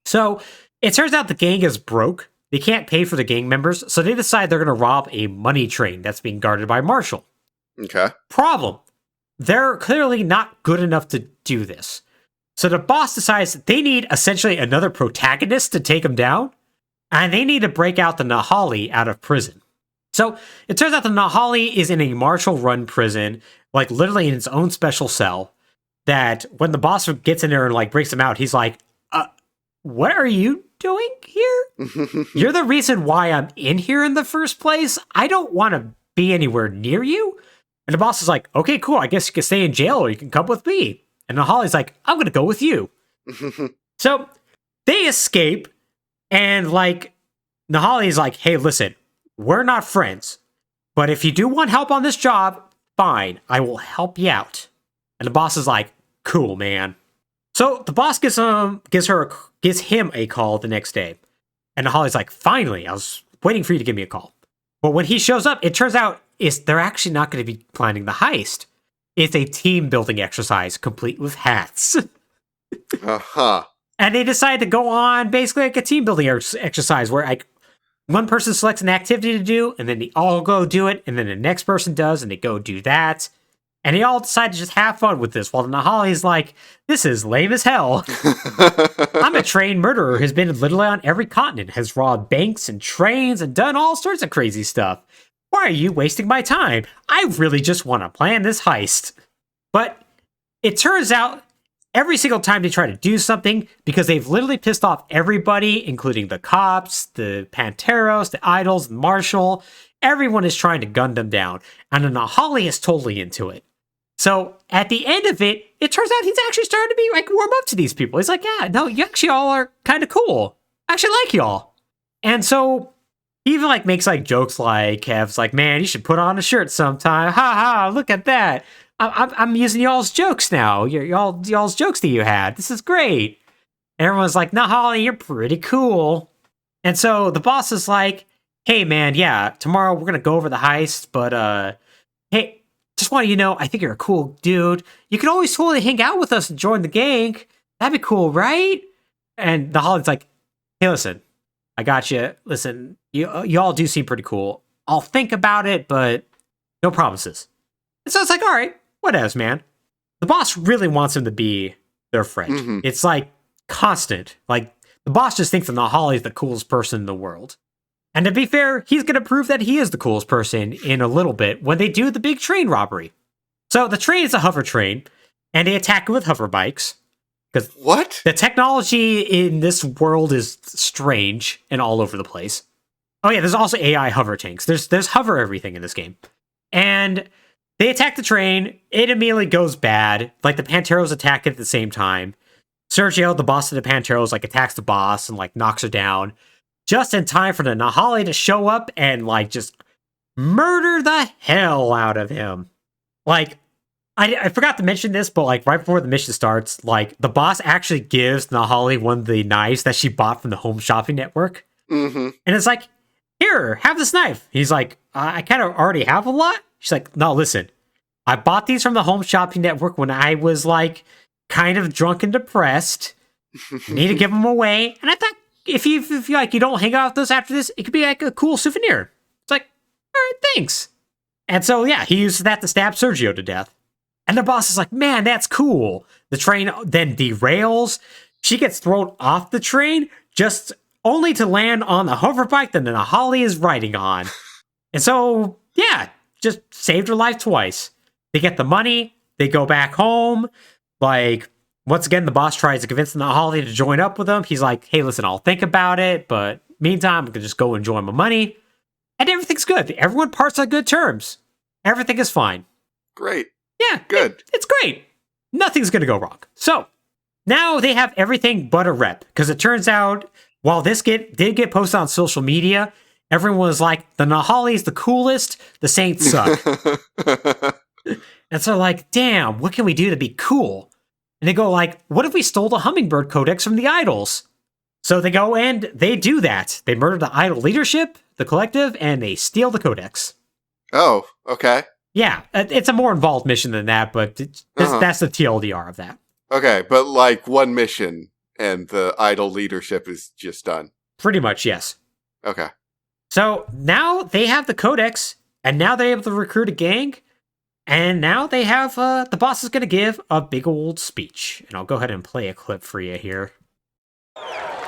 So, it turns out the gang is broke. They can't pay for the gang members, so they decide they're going to rob a money train that's being guarded by Marshall. Okay. Problem. They're clearly not good enough to do this. So the boss decides they need essentially another protagonist to take them down, and they need to break out the Nahali out of prison. So it turns out the Nahali is in a Marshall-run prison, like literally in its own special cell, that when the boss gets in there and like breaks them out, he's like, what are you doing here? You're the reason why I'm in here in the first place. I don't want to be anywhere near you. And the boss is like, okay, cool. I guess you can stay in jail or you can come with me. And Nahali's like, I'm going to go with you. So they escape. And like, Nahali's like, hey, listen, we're not friends. But if you do want help on this job, fine. I will help you out. And the boss is like, cool, man. So the boss gives him a call the next day. And Nahali's like, finally, I was waiting for you to give me a call. But when he shows up, it turns out they're actually not going to be planning the heist. It's a team building exercise complete with hats. And they decide to go on basically like a team building exercise where like one person selects an activity to do and then they all go do it. And then the next person does and they go do that. And they all decide to just have fun with this, while Nahali's like, this is lame as hell. I'm a trained murderer who's been literally on every continent, has robbed banks and trains and done all sorts of crazy stuff. Why are you wasting my time? I really just want to plan this heist. But it turns out every single time they try to do something, because they've literally pissed off everybody, including the cops, the Panteros, the Idols, Marshall, everyone is trying to gun them down. And the Nahali is totally into it. So at the end of it, it turns out he's actually starting to be like warm up to these people. He's like, yeah, no, you actually all are kind of cool. I actually like y'all. And so he even like makes like jokes like Kev's like, man, you should put on a shirt sometime. Ha ha, look at that. I'm using y'all's jokes now. Y'all's jokes that you had. This is great. And everyone's like, Nahali, you're pretty cool. And so the boss is like, hey man, yeah, tomorrow we're gonna go over the heist, but hey, just want you to know, I think you're a cool dude. You can always totally hang out with us and join the gang. That'd be cool, right? And Nahali's like, hey, listen, I got you. Listen, you all do seem pretty cool. I'll think about it, but no promises. And so it's like, all right, whatevs, man. The boss really wants him to be their friend. It's like constant. Like the boss just thinks that Nahali is the coolest person in the world. And to be fair, he's going to prove that he is the coolest person in a little bit when they do the big train robbery. So the train is a hover train, and they attack it with hover bikes. Because what? The technology in this world is strange and all over the place. Oh yeah, there's also AI hover tanks. There's hover everything in this game. And they attack the train. It immediately goes bad. Like the Panteros attack it at the same time. Sergio, the boss of the Panteros, like attacks the boss and like knocks her down. Just in time for the Nahali to show up and, like, just murder the hell out of him. Like, I forgot to mention this, but, like, right before the mission starts, like, the boss actually gives Nahali one of the knives that she bought from the Home Shopping Network. And it's like, here, have this knife. He's like, I kind of already have a lot. She's like, no, listen. I bought these from the Home Shopping Network when I was, like, kind of drunk and depressed. Need to give them away. And I thought, if you like, you don't hang out with us after this, it could be like a cool souvenir. It's like, all right, thanks. And so, yeah, he uses that to stab Sergio to death. And the boss is like, man, that's cool. The train then derails. She gets thrown off the train just only to land on the hoverbike that Nahali is riding on. And so, yeah, just saved her life twice. They get the money. They go back home. Like, once again, the boss tries to convince Nahali to join up with him. He's like, hey, listen, I'll think about it, but meantime, I'm going to just go enjoy my money. And everything's good. Everyone parts on good terms. Everything is fine. Great. Yeah. Good. It's great. Nothing's going to go wrong. So now they have everything but a rep. Because it turns out, while this did get posted on social media, everyone was like, the Nahali's the coolest, the Saints suck. And so like, damn, what can we do to be cool? And they go like, what if we stole the Hummingbird Codex from the Idols? So they go and they do that. They murder the Idol leadership, the collective, and they steal the Codex. Oh, okay. Yeah, it's a more involved mission than that, but that's the TLDR of that. Okay, but like one mission and the Idol leadership is just done. Pretty much, yes. Okay. So now they have the Codex, and now they're able to recruit a gang, and now they have, the boss is going to give a big old speech. And I'll go ahead and play a clip for you here.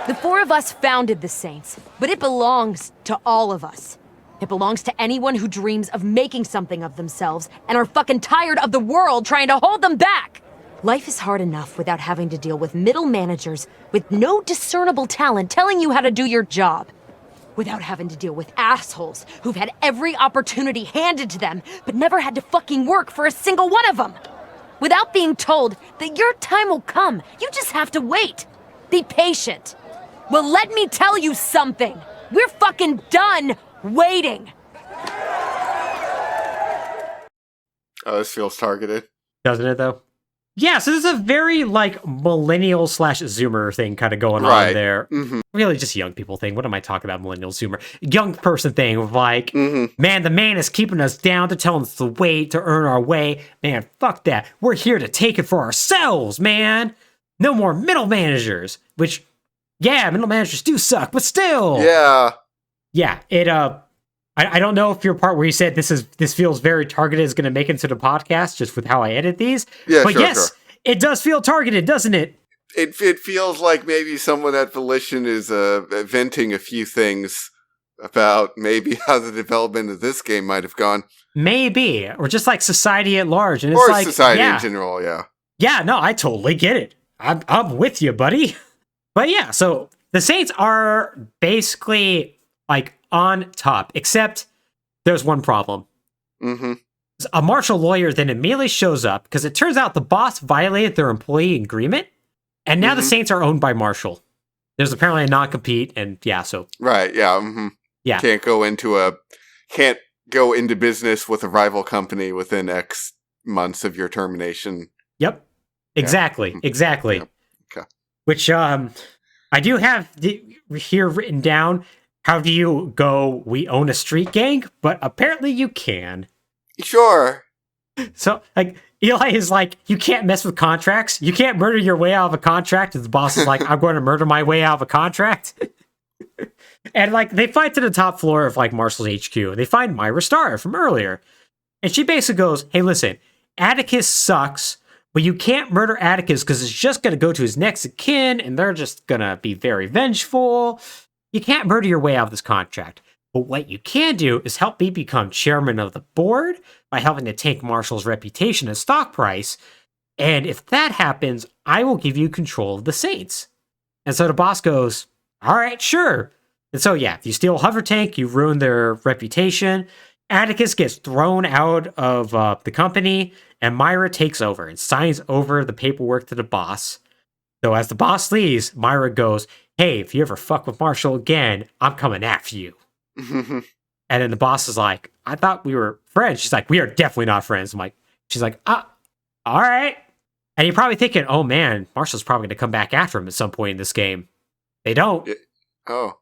The four of us founded the Saints, but it belongs to all of us. It belongs to anyone who dreams of making something of themselves and are fucking tired of the world trying to hold them back. Life is hard enough without having to deal with middle managers with no discernible talent telling you how to do your job. Without having to deal with assholes who've had every opportunity handed to them but never had to fucking work for a single one of them. Without being told that your time will come, you just have to wait. Be patient. Well, let me tell you something. We're fucking done waiting. Oh, this feels targeted. Doesn't it, though? Yeah, so there's a very, like, millennial/zoomer thing kind of going on there. Mm-hmm. Really just young people thing. What am I talking about, millennial, zoomer? Young person thing of like, man, the man is keeping us down to tell us the way to earn our way. Man, fuck that. We're here to take it for ourselves, man. No more middle managers. Which, yeah, middle managers do suck, but still. Yeah. Yeah, I don't know if your part where you said this feels very targeted is going to make it into the podcast just with how I edit these. Yeah, but sure, yes, it does feel targeted, doesn't it? It feels like maybe someone at Volition is venting a few things about maybe how the development of this game might have gone. Maybe, or just like society at large, and or it's like society in general. Yeah. Yeah, no, I totally get it. I'm with you, buddy. But yeah, so the Saints are basically like on top, except there's one problem. Mm-hmm. A martial lawyer then immediately shows up because it turns out the boss violated their employee agreement, and now the Saints are owned by Marshall. There's apparently a non-compete, and yeah, so right, yeah, yeah, can't go into business with a rival company within X months of your termination. Yep, exactly. Yep. Okay. Which I do have here written down. How do you go, we own a street gang? But apparently you can. Sure. So, like, Eli is like, you can't mess with contracts. You can't murder your way out of a contract. And the boss is like, I'm going to murder my way out of a contract. And, like, they fight to the top floor of, like, Marshall's HQ. And they find Myra Starr from earlier. And she basically goes, hey, listen, Atticus sucks, but you can't murder Atticus because it's just going to go to his next of kin, and they're just going to be very vengeful. You can't murder your way out of this contract. But what you can do is help me become chairman of the board by helping to tank Marshall's reputation and stock price. And if that happens, I will give you control of the Saints. And so the boss goes, all right, sure. And so, yeah, if you steal a hover tank, you ruin their reputation. Atticus gets thrown out of the company, and Myra takes over and signs over the paperwork to the boss. So as the boss leaves, Myra goes, hey, if you ever fuck with Marshall again, I'm coming after you. And then the boss is like, I thought we were friends. She's like, we are definitely not friends. She's like, all right. And you're probably thinking, oh man, Marshall's probably going to come back after him at some point in this game. They don't. Oh,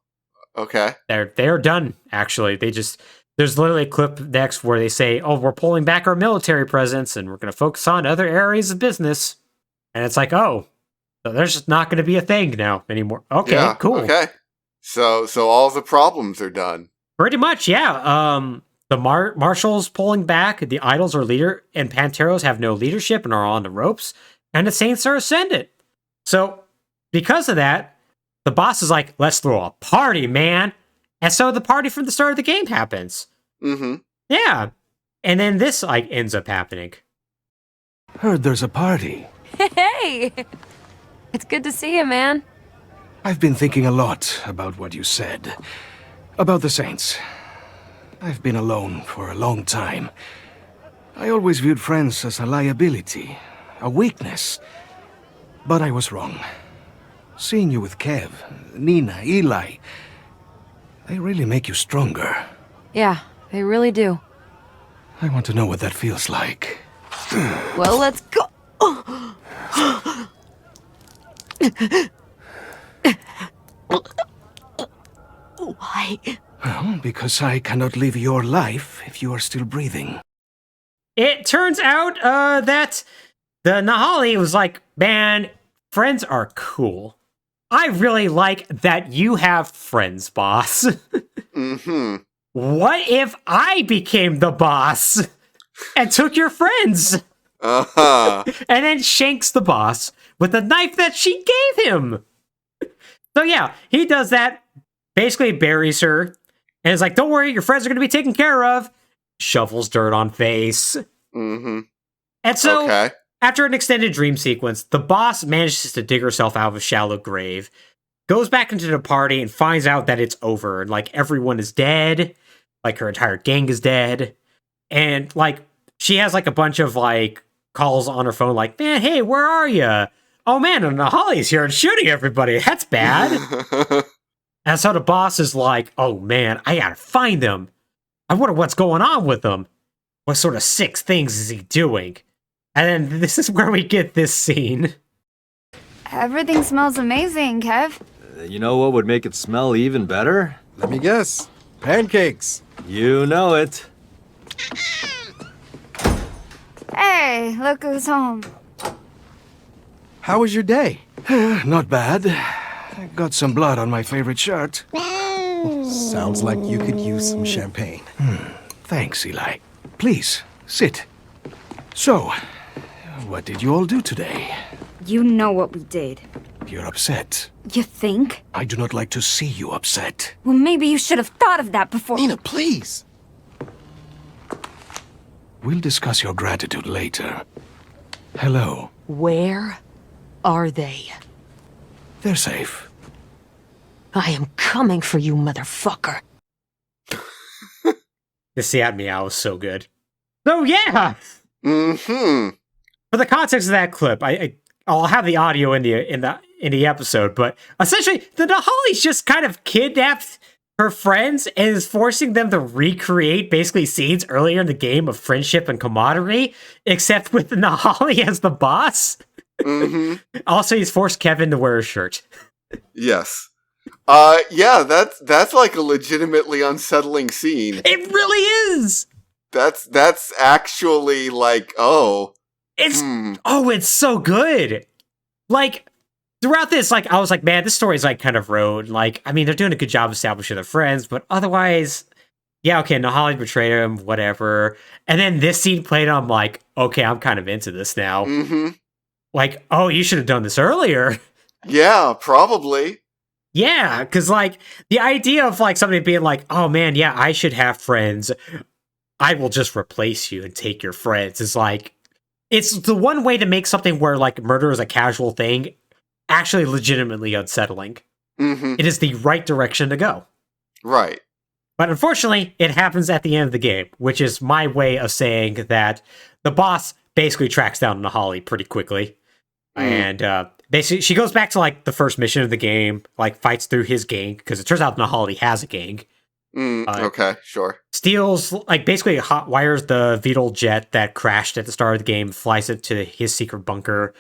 okay. They're done, actually. There's literally a clip next where they say, oh, we're pulling back our military presence and we're going to focus on other areas of business. And it's like, oh, so there's just not going to be a thing now anymore. Okay, yeah, cool. Okay. So all the problems are done. Pretty much, yeah. The Marshals pulling back, the Idols are leader, and Panteros have no leadership and are on the ropes, and the Saints are ascendant. So, because of that, the boss is like, let's throw a party, man. And so the party from the start of the game happens. Mm-hmm. Yeah. And then this, like, ends up happening. Heard there's a party. Hey! It's good to see you, man. I've been thinking a lot about what you said. About the Saints. I've been alone for a long time. I always viewed friends as a liability, a weakness. But I was wrong. Seeing you with Kev, Nina, Eli, they really make you stronger. Yeah, they really do. I want to know what that feels like. Well, let's go. Why? Well, because I cannot live your life if you are still breathing. It turns out that the Nahali was like, man, friends are cool. I really like that you have friends, boss. Mm-hmm. What if I became the boss and took your friends? Uh-huh. And then shanks the boss with the knife that she gave him. So yeah, he does that, basically buries her, and is like, don't worry, your friends are going to be taken care of. Shovels dirt on face. Mm-hmm. And so, Okay. after an extended dream sequence, the boss manages to dig herself out of a shallow grave, goes back into the party, and finds out that it's over. And, like, everyone is dead. Like, her entire gang is dead. And, like, she has, like, a bunch of, like, calls on her phone, like, man, hey, where are you? Oh, man, and Nahali's here and shooting everybody. That's bad. And so the boss is like, oh, man, I gotta find them. I wonder what's going on with them. What sort of sick things is he doing? And then this is where we get this scene. Everything smells amazing, Kev. You know what would make it smell even better? Let me guess. Pancakes. You know it. Hey, look who's home. How was your day? Not bad. I got some blood on my favorite shirt. Sounds like you could use some champagne. Thanks, Eli. Please, sit. So, what did you all do today? You know what we did. You're upset. You think? I do not like to see you upset. Well, maybe you should have thought of that before. Nina, please. We'll discuss your gratitude later. Hello. Where are they? They're safe. I am coming for you, motherfucker. The Seat Meow was so good. So yeah! Mm-hmm. For the context of that clip, I'll have the audio in the episode, but essentially, the Nahali's just kind of kidnapped her friends and is forcing them to recreate basically scenes earlier in the game of friendship and camaraderie, except with the Nahali as the boss. Mm-hmm. Also, he's forced Kevin to wear a shirt. Yes. Yeah, that's like a legitimately unsettling scene. It really is! That's actually like, oh. It's so good. Like, throughout this, like, I was like, man, this story's like kind of road. Like, I mean, they're doing a good job establishing their friends, but otherwise, yeah, okay, Nahali betrayed him, whatever. And then this scene played, I'm like, okay, I'm kind of into this now. Mm-hmm. Like, oh, you should have done this earlier. Yeah, probably. Yeah, because, like, the idea of, like, somebody being like, oh, man, yeah, I should have friends. I will just replace you and take your friends is, like, it's the one way to make something where, like, murder is a casual thing actually legitimately unsettling. Mm-hmm. It is the right direction to go. Right. But unfortunately, it happens at the end of the game, which is my way of saying that the boss basically tracks down Nahali pretty quickly. And basically, she goes back to, like, the first mission of the game, like, fights through his gang, because it turns out Nahali has a gang. Okay, sure. Steals, like, basically hot wires the VTOL jet that crashed at the start of the game, flies it to his secret bunker,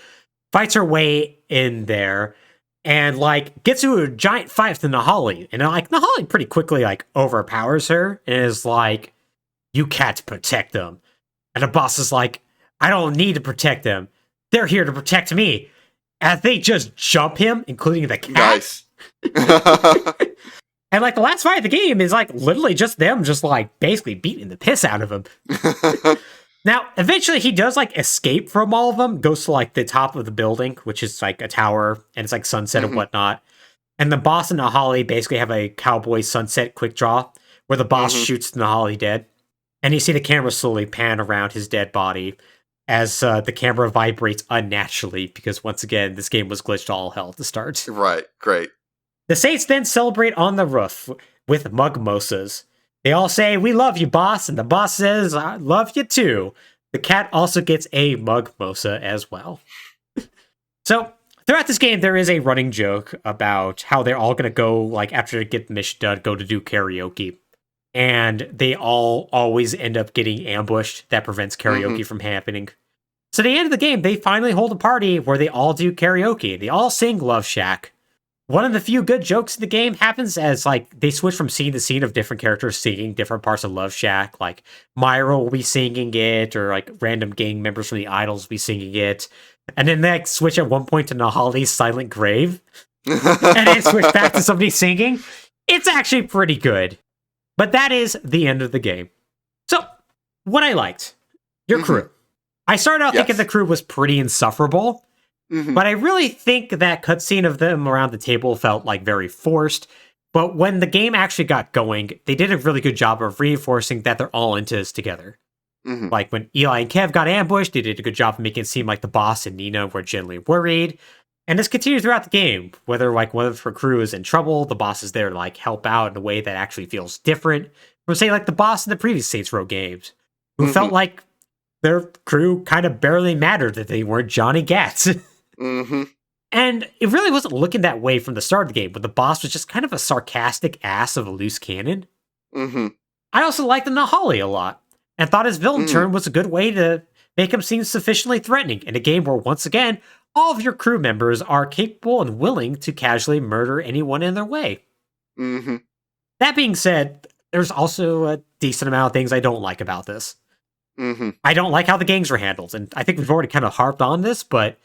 fights her way in there, and, like, gets into a giant fight with Nahali. And, like, Nahali pretty quickly, like, overpowers her and is like, you can't protect them. And the boss is like, I don't need to protect them. They're here to protect me. And they just jump him, including the cat. Nice. And, like, the last fight of the game is, like, literally just them just, like, basically beating the piss out of him. Now, eventually he does, like, escape from all of them, goes to, like, the top of the building, which is, like, a tower, and it's, like, sunset and whatnot. And the boss and Nahali basically have a cowboy sunset quick draw, where the boss shoots Nahali dead. And you see the camera slowly pan around his dead body as the camera vibrates unnaturally, because, once again, this game was glitched all hell to start. Right, great. The Saints then celebrate on the roof with mugmosas. They all say, "We love you, boss," and the boss says, "I love you too." The cat also gets a mug mosa as well. So, throughout this game, there is a running joke about how they're all going to go, like, after they get the mission done, go to do karaoke. And they all always end up getting ambushed. That prevents karaoke from happening. So, at the end of the game, they finally hold a party where they all do karaoke. They all sing Love Shack. One of the few good jokes in the game happens as, like, they switch from scene to scene of different characters singing different parts of Love Shack. Like, Myra will be singing it, or, like, random gang members from the Idols will be singing it. And then they, like, switch at one point to Nahali's Silent Grave. And then switch back to somebody singing. It's actually pretty good. But that is the end of the game. So, what I liked. Your crew. I started out thinking the crew was pretty insufferable. But I really think that cutscene of them around the table felt like very forced. But when the game actually got going, they did a really good job of reinforcing that they're all into this together. Like when Eli and Kev got ambushed, they did a good job of making it seem like the boss and Nina were genuinely worried. And this continues throughout the game. Whether like one of her crew is in trouble, the boss is there to like help out in a way that actually feels different from say like the boss in the previous Saints Row games, who felt like their crew kind of barely mattered that they weren't Johnny Gats. And it really wasn't looking that way from the start of the game, but the boss was just kind of a sarcastic ass of a loose cannon. I also liked the Nahali a lot, and thought his villain turn was a good way to make him seem sufficiently threatening in a game where, once again, all of your crew members are capable and willing to casually murder anyone in their way. That being said, there's also a decent amount of things I don't like about this. I don't like how the gangs are handled, and I think we've already kind of harped on this, but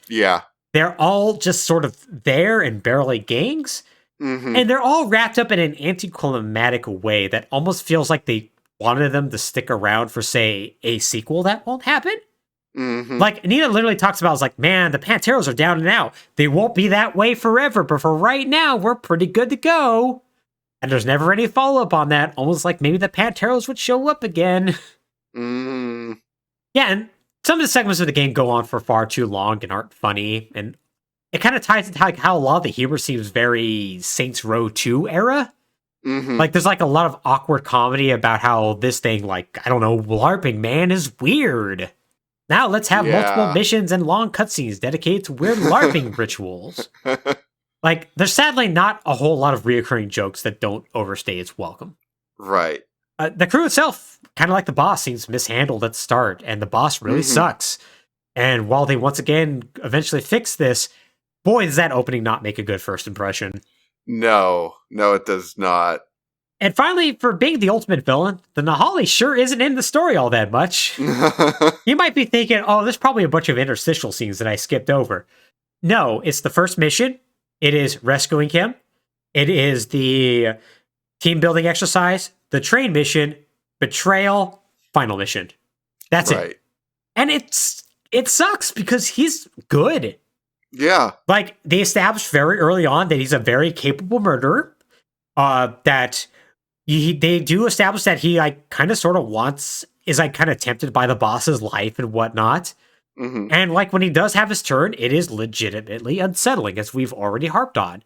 they're all just sort of there and barely gangs, and they're all wrapped up in an anticlimactic way that almost feels like they wanted them to stick around for, say, a sequel that won't happen. Like, Nina literally talks about, it's like, man, the Panteros are down and out. They won't be that way forever, but for right now, we're pretty good to go. And there's never any follow-up on that, almost like maybe the Panteros would show up again. Yeah, and some of the segments of the game go on for far too long and aren't funny, and it kind of ties into how a lot of the humor seems very Saints Row 2 era. Like, there's like a lot of awkward comedy about how this thing, like, I don't know, LARPing, man, is weird. Now let's have multiple missions and long cutscenes dedicated to weird LARPing rituals. Like, there's sadly not a whole lot of reoccurring jokes that don't overstay its welcome. Right. The crew itself, kind of like the boss, seems mishandled at the start, and the boss really sucks. And while they once again eventually fix this, boy, does that opening not make a good first impression. No, it does not. And finally, for being the ultimate villain, the Nahali sure isn't in the story all that much. You might be thinking, oh, there's probably a bunch of interstitial scenes that I skipped over. No, it's the first mission. It is rescuing him. It is the team building exercise, the train mission, betrayal, final mission. That's it. And it sucks because he's good. Yeah. Like, they established very early on that he's a very capable murderer. That they do establish that he, like, kind of sort of is, like, kind of tempted by the boss's life and whatnot. And, like, when he does have his turn, it is legitimately unsettling, as we've already harped on.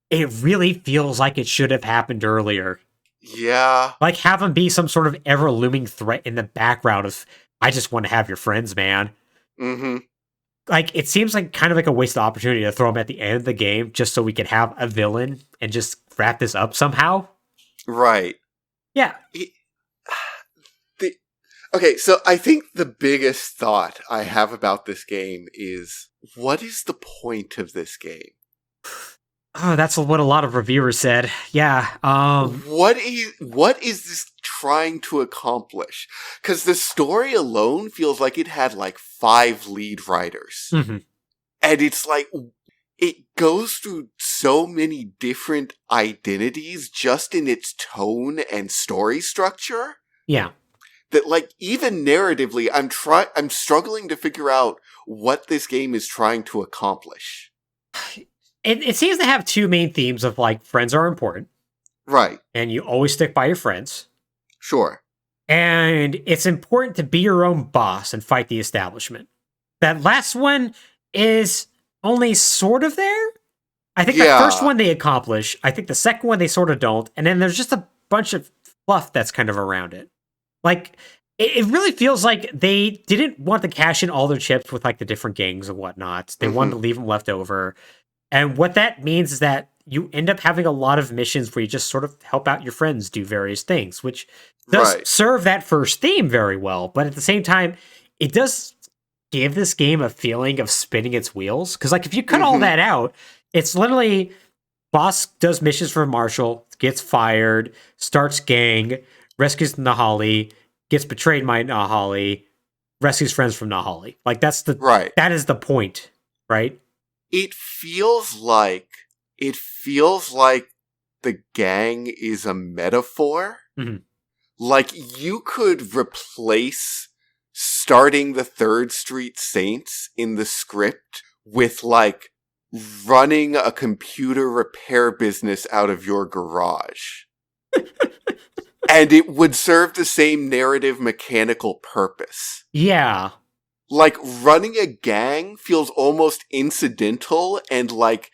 It really feels like it should have happened earlier. Yeah. Like, have him be some sort of ever-looming threat in the background of, I just want to have your friends, man. Like, it seems like kind of like a wasted opportunity to throw him at the end of the game just so we can have a villain and just wrap this up somehow. Right. Yeah. Okay, so I think the biggest thought I have about this game is, what is the point of this game? Oh, that's what a lot of reviewers said. Yeah. What is this trying to accomplish? Because the story alone feels like it had like 5 lead writers. And it's like, it goes through so many different identities just in its tone and story structure. Yeah. That, like, even narratively, I'm struggling to figure out what this game is trying to accomplish. It seems to have 2 main themes of, like, friends are important. Right. And you always stick by your friends. Sure. And it's important to be your own boss and fight the establishment. That last one is only sort of there. I think the first one they accomplish. I think the second one they sort of don't. And then there's just a bunch of fluff that's kind of around it. Like, it really feels like they didn't want to cash in all their chips with like the different gangs and whatnot. They wanted to leave them left over. And what that means is that you end up having a lot of missions where you just sort of help out your friends do various things, which does serve that first theme very well. But at the same time, it does give this game a feeling of spinning its wheels. Because like if you cut all that out, it's literally boss does missions for Marshall, gets fired, starts gang, rescues Nahali, gets betrayed by Nahali, rescues friends from Nahali. Like that's the that is the point, right? It feels like the gang is a metaphor. Like you could replace starting the 3rd Street Saints in the script with like running a computer repair business out of your garage. And it would serve the same narrative mechanical purpose. Yeah. Like, running a gang feels almost incidental and, like,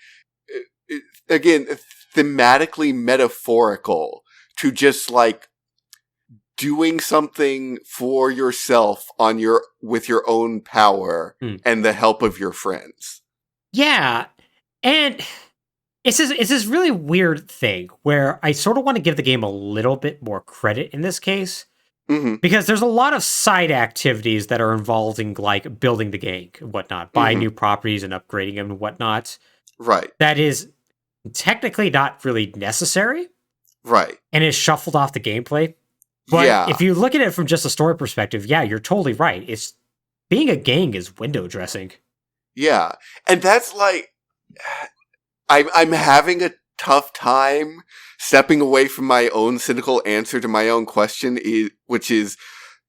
again, thematically metaphorical to just, like, doing something for yourself with your own power and the help of your friends. Yeah. And it's this really weird thing where I sort of want to give the game a little bit more credit in this case. Because there's a lot of side activities that are involved in like building the gang and whatnot, buying new properties and upgrading them and whatnot. Right. That is technically not really necessary. Right. And is shuffled off the gameplay. But if you look at it from just a story perspective, yeah, you're totally right. It's being a gang is window dressing. Yeah. And that's like I'm having a tough time stepping away from my own cynical answer to my own question, which is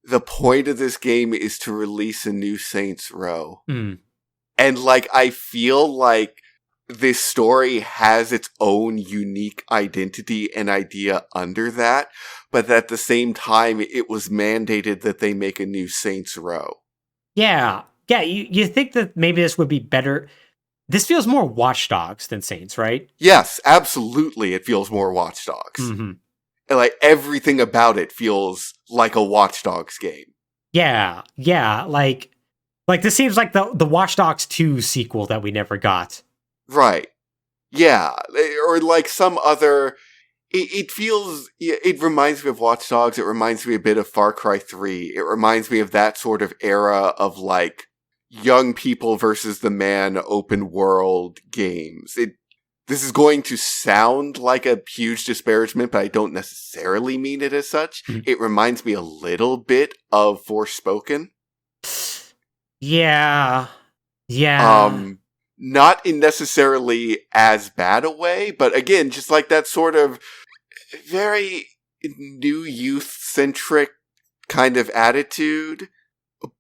the point of this game is to release a new Saints Row. And like, I feel like this story has its own unique identity and idea under that, but at the same time, it was mandated that they make a new Saints Row. Yeah. Yeah, you think that maybe this would be better. This feels more Watch Dogs than Saints, right? Yes, absolutely. It feels more Watch Dogs. And like everything about it feels like a Watch Dogs game. Yeah. Like this seems like the Watch Dogs 2 sequel that we never got. Right. Yeah. Or like some other. It feels. It reminds me of Watch Dogs. It reminds me a bit of Far Cry 3. It reminds me of that sort of era of like young people versus the man open world games. This is going to sound like a huge disparagement, but I don't necessarily mean it as such. It reminds me a little bit of Forspoken. Yeah. Not in necessarily as bad a way, but again, just like that sort of very new youth centric kind of attitude,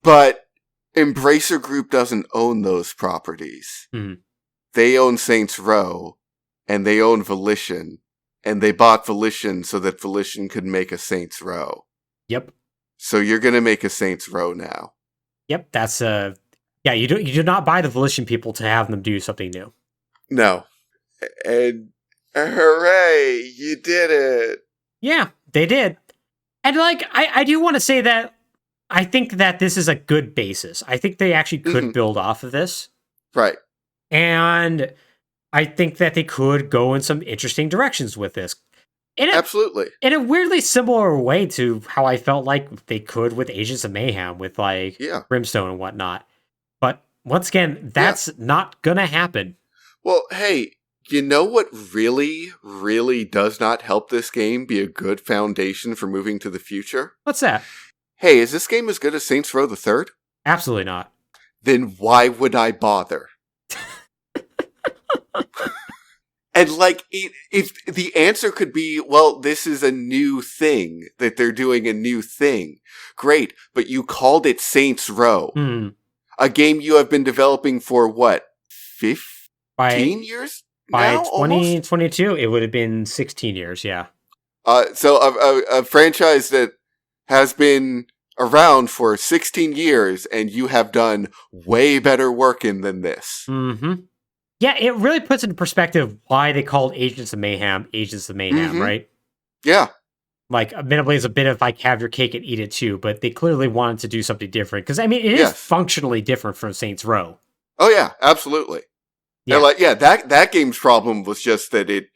but Embracer Group doesn't own those properties. They own Saints Row, and they own Volition, and they bought Volition so that Volition could make a Saints Row. Yep. So you're gonna make a Saints Row now. Yep, that's yeah, you do not buy the Volition people to have them do something new. No. And hooray, you did it. Yeah, they did. And like I do want to say that I think that this is a good basis. I think they actually could build off of this. Right. And I think that they could go in some interesting directions with this. Absolutely. In a weirdly similar way to how I felt like they could with Agents of Mayhem, with like Brimstone and whatnot. But once again, that's not gonna happen. Well, hey, you know what really, really does not help this game be a good foundation for moving to the future? What's that? Hey, is this game as good as Saints Row the Third? Absolutely not. Then why would I bother? And like, if the answer could be, well, this is a new thing, that they're doing a new thing. Great, but you called it Saints Row. A game you have been developing for what, 15 years? By now, 2022, almost? It would have been 16 years, yeah. So a franchise that has been around for 16 years, and you have done way better work in than this. Yeah, it really puts into perspective why they called Agents of Mayhem, right? Yeah. Like, admittedly, it's a bit of like have your cake and eat it too, but they clearly wanted to do something different. Because, I mean, it is functionally different from Saints Row. Oh, yeah, absolutely. Yeah. And, like, yeah, that game's problem was just that it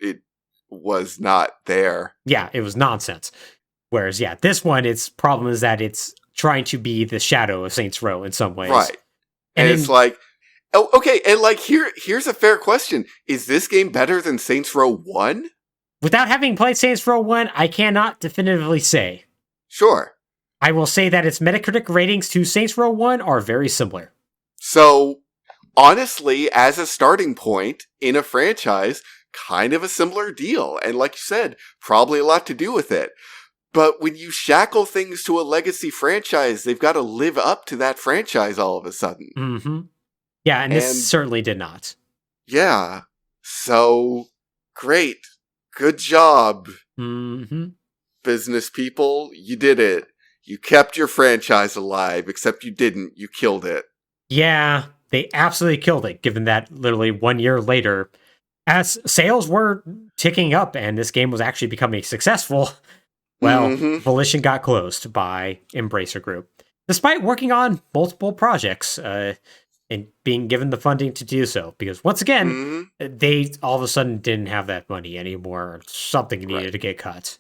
was not there. Yeah, it was nonsense. Whereas, yeah, this one, its problem is that it's trying to be the shadow of Saints Row in some ways. Right. And it's like, oh, okay, and like, here's a fair question. Is this game better than Saints Row 1? Without having played Saints Row 1, I cannot definitively say. Sure. I will say that its Metacritic ratings to Saints Row 1 are very similar. So, honestly, as a starting point in a franchise, kind of a similar deal. And like you said, probably a lot to do with it. But when you shackle things to a legacy franchise, they've got to live up to that franchise all of a sudden. Mm-hmm. Yeah, and this certainly did not. Yeah. So, great. Good job. Mm-hmm. Business people, you did it. You kept your franchise alive, except you didn't. You killed it. Yeah, they absolutely killed it, given that literally 1 year later, as sales were ticking up and this game was actually becoming successful, well, Volition got closed by Embracer Group. Despite working on multiple projects and being given the funding to do so. Because once again, they all of a sudden didn't have that money anymore. Something needed to get cut.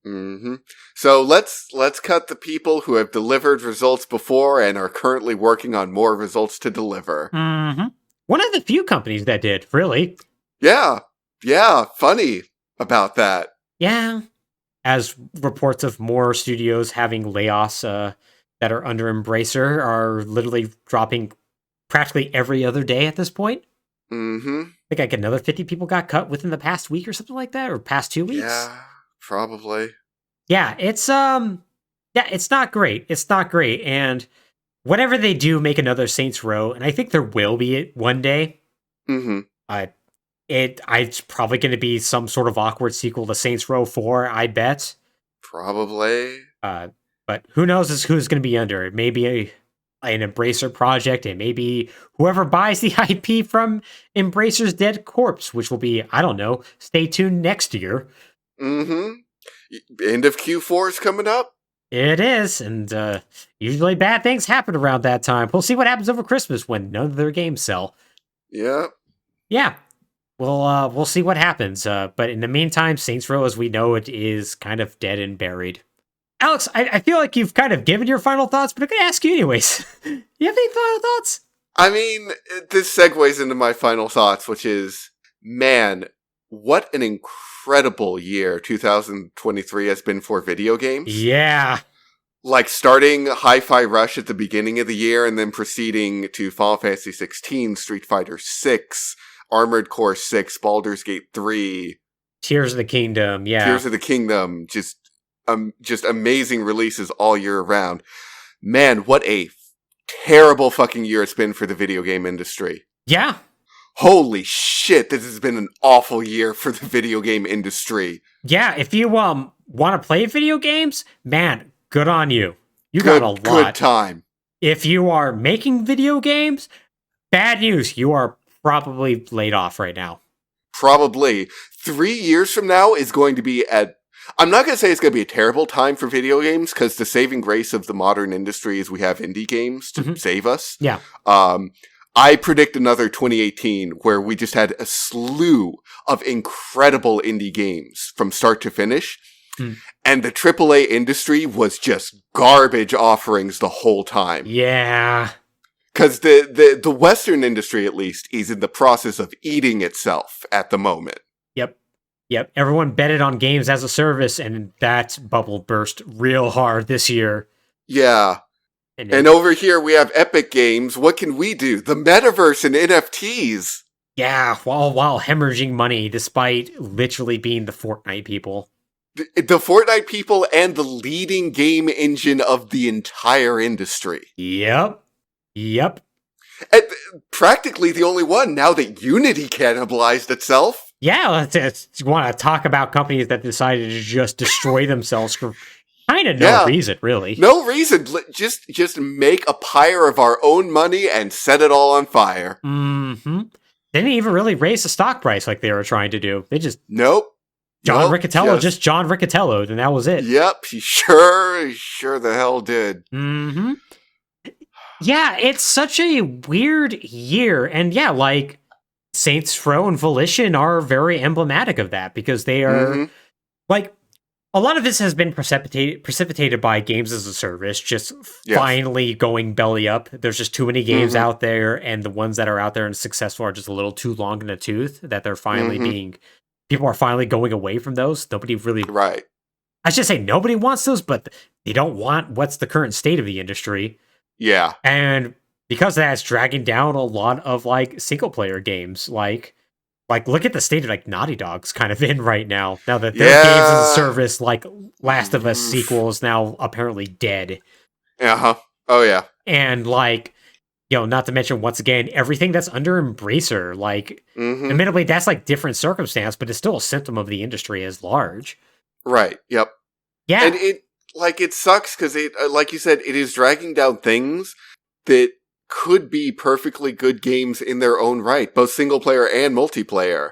Mm-hmm. So let's cut the people who have delivered results before and are currently working on more results to deliver. Mm-hmm. One of the few companies that did, really. Yeah. Yeah, funny about that. Yeah. As reports of more studios having layoffs that are under Embracer are literally dropping practically every other day at this point. Mm-hmm. I think like another 50 people got cut within the past week or something like that, or past 2 weeks. Yeah, probably. Yeah, it's not great. It's not great. And whenever they do make another Saints Row, and I think there will be one day, it's probably going to be some sort of awkward sequel to Saints Row 4, I bet. Probably. But who knows who's going to be under it. Maybe an Embracer project, and maybe whoever buys the IP from Embracer's Dead Corpse, which will be, I don't know, stay tuned next year. Mm-hmm. End of Q4 is coming up. It is, and usually bad things happen around that time. We'll see what happens over Christmas when none of their games sell. Yeah. Yeah. We'll see what happens. But in the meantime, Saints Row, as we know it, is kind of dead and buried. Alex, I feel like you've kind of given your final thoughts, but I'm going to ask you anyways. You have any final thoughts? I mean, this segues into my final thoughts, which is, man, what an incredible year 2023 has been for video games. Yeah. Like starting Hi-Fi Rush at the beginning of the year and then proceeding to Final Fantasy 16, Street Fighter 6, Armored Core 6, Baldur's Gate 3. Tears of the Kingdom, yeah. Tears of the Kingdom, just amazing releases all year round. Man, what a terrible fucking year it's been for the video game industry. Yeah. Holy shit, this has been an awful year for the video game industry. Yeah, if you want to play video games, man, good on you. You got a lot. Good time. If you are making video games, bad news. You are probably laid off right now. Probably. 3 years from now is going to be I'm not going to say it's going to be a terrible time for video games, because the saving grace of the modern industry is we have indie games to save us. Yeah. I predict another 2018 where we just had a slew of incredible indie games from start to finish. And the AAA industry was just garbage offerings the whole time. Yeah. Because the Western industry, at least, is in the process of eating itself at the moment. Yep. Everyone betted on games as a service, and that bubble burst real hard this year. Yeah. And over here we have Epic Games. What can we do? The metaverse and NFTs. Yeah, while hemorrhaging money, despite literally being the Fortnite people. The Fortnite people and the leading game engine of the entire industry. Yep. And practically the only one now that Unity cannibalized itself. Yeah, you want to talk about companies that decided to just destroy themselves for kind of no reason, really. No reason. Just make a pyre of our own money and set it all on fire. Mm-hmm. They didn't even really raise the stock price like they were trying to do. They just... Nope. John Riccatello, just John Riccatello, and that was it. Yep, he sure the hell did. Mm-hmm. Yeah, it's such a weird year, and yeah, like, Saints Row and Volition are very emblematic of that, because they are, like, a lot of this has been precipitated by games as a service, just finally going belly up. There's just too many games out there, and the ones that are out there and successful are just a little too long in the tooth, that they're finally people are finally going away from those. Nobody really... Right. I should say nobody wants those, but they don't want what's the current state of the industry. Yeah. And because of that, it's dragging down a lot of, like, single-player games. Like, look at the state of, like, Naughty Dog's kind of in right now. Now that their games as a service, like, Last of Us sequel is now apparently dead. Uh-huh. Oh, yeah. And, like, you know, not to mention, once again, everything that's under Embracer. Like, admittedly, that's, like, different circumstance, but it's still a symptom of the industry as large. Right. Yep. Yeah. And it sucks because like you said, it is dragging down things that could be perfectly good games in their own right, both single player and multiplayer.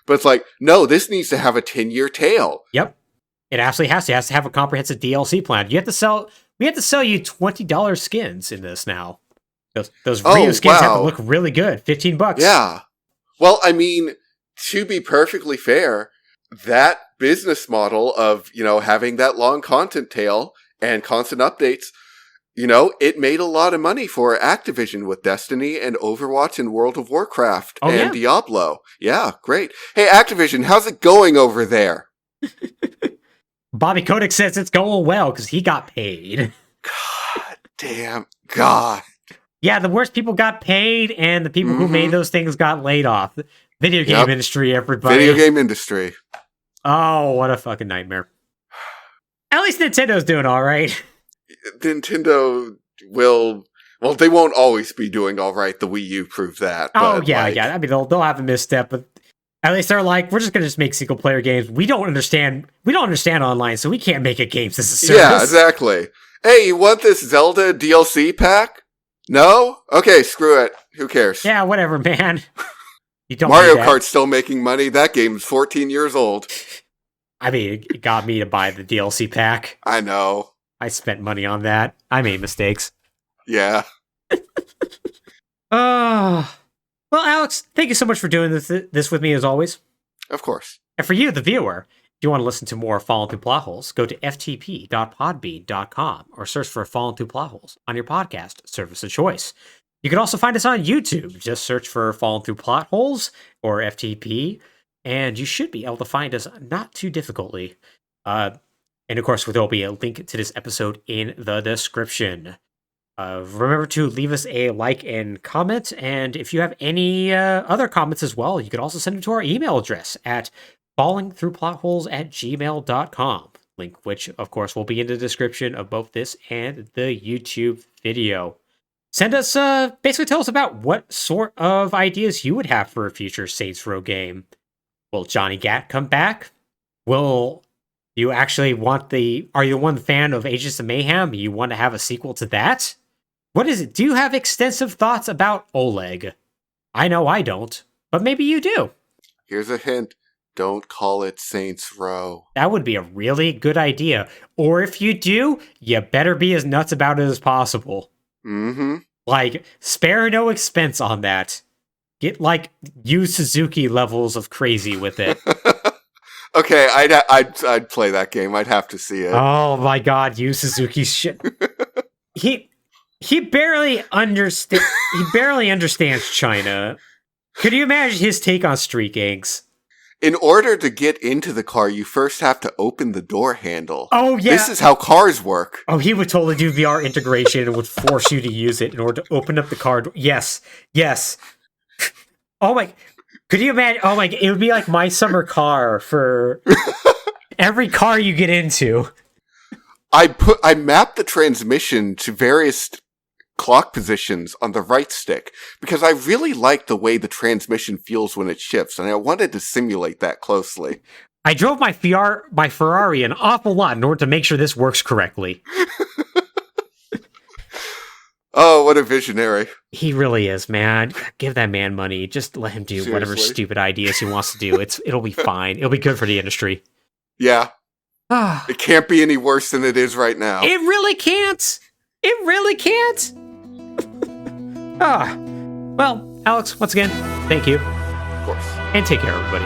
But it's like, no, this needs to have a 10-year tail. Yep. It absolutely has to. It has to have a comprehensive DLC plan. We have to sell you $20 skins in this now. Those Rio skins have to look really good. $15. Yeah. Well, I mean, to be perfectly fair, that business model of, you know, having that long content tail and constant updates, you know, it made a lot of money for Activision with Destiny and Overwatch and World of Warcraft and Diablo. Yeah, great. Hey, Activision, how's it going over there? Bobby Kotick says it's going well because he got paid. God damn. God. Yeah, the worst people got paid and the people who made those things got laid off. Video game industry, everybody. Video game industry. Oh, what a fucking nightmare. At least Nintendo's doing all right. Nintendo will... Well, they won't always be doing all right. The Wii U proved that. Oh, yeah. I mean, they'll have a misstep, but at least they're like, we're just going to just make single-player games. We don't understand online, so we can't make it games as a service. Yeah, exactly. Hey, you want this Zelda DLC pack? No? Okay, screw it. Who cares? Yeah, whatever, man. You don't Mario Kart's still making money. That game's 14 years old. I mean, it got me to buy the DLC pack. I know. I spent money on that. I made mistakes. Yeah. Well, Alex, thank you so much for doing this with me as always. Of course. And for you, the viewer, if you want to listen to more Fallin Thru Plotholes, go to ftp.podbean.com or search for Fallin Thru Plotholes on your podcast service of choice. You can also find us on YouTube. Just search for Fallin Thru Plotholes or FTP, and you should be able to find us not too difficultly. And of course, there will be a link to this episode in the description. Remember to leave us a like and comment, and if you have any other comments as well, you can also send them to our email address at fallin'thruplotholes@gmail.com. Link which, of course, will be in the description of both this and the YouTube video. Send us, basically tell us about what sort of ideas you would have for a future Saints Row game. Will Johnny Gat come back? Will you actually are you one fan of Agents of Mayhem? You want to have a sequel to that? What is it? Do you have extensive thoughts about Oleg? I know I don't, but maybe you do. Here's a hint. Don't call it Saints Row. That would be a really good idea. Or if you do, you better be as nuts about it as possible. Like, spare no expense on that. Get, like, Yu Suzuki levels of crazy with it. Okay, I'd play that game. I'd have to see it. Oh my god, Yu Suzuki's shit. He barely understands China. Could you imagine his take on street gangs? In order to get into the car, you first have to open the door handle. Oh, yeah. This is how cars work. Oh, he would totally do VR integration and would force you to use it in order to open up the car door. Yes. Oh my, could you imagine? Oh my, it would be like My Summer Car for every car you get into. I mapped the transmission to various clock positions on the right stick because I really like the way the transmission feels when it shifts, and I wanted to simulate that closely. I drove my Ferrari an awful lot in order to make sure this works correctly. Oh, what a visionary. He really is, man. Give that man money. Just let him do whatever stupid ideas he wants to do. It'll be fine. It'll be good for the industry. Yeah. It can't be any worse than it is right now. It really can't. It really can't. Well, Alex, once again, thank you. Of course. And take care, everybody.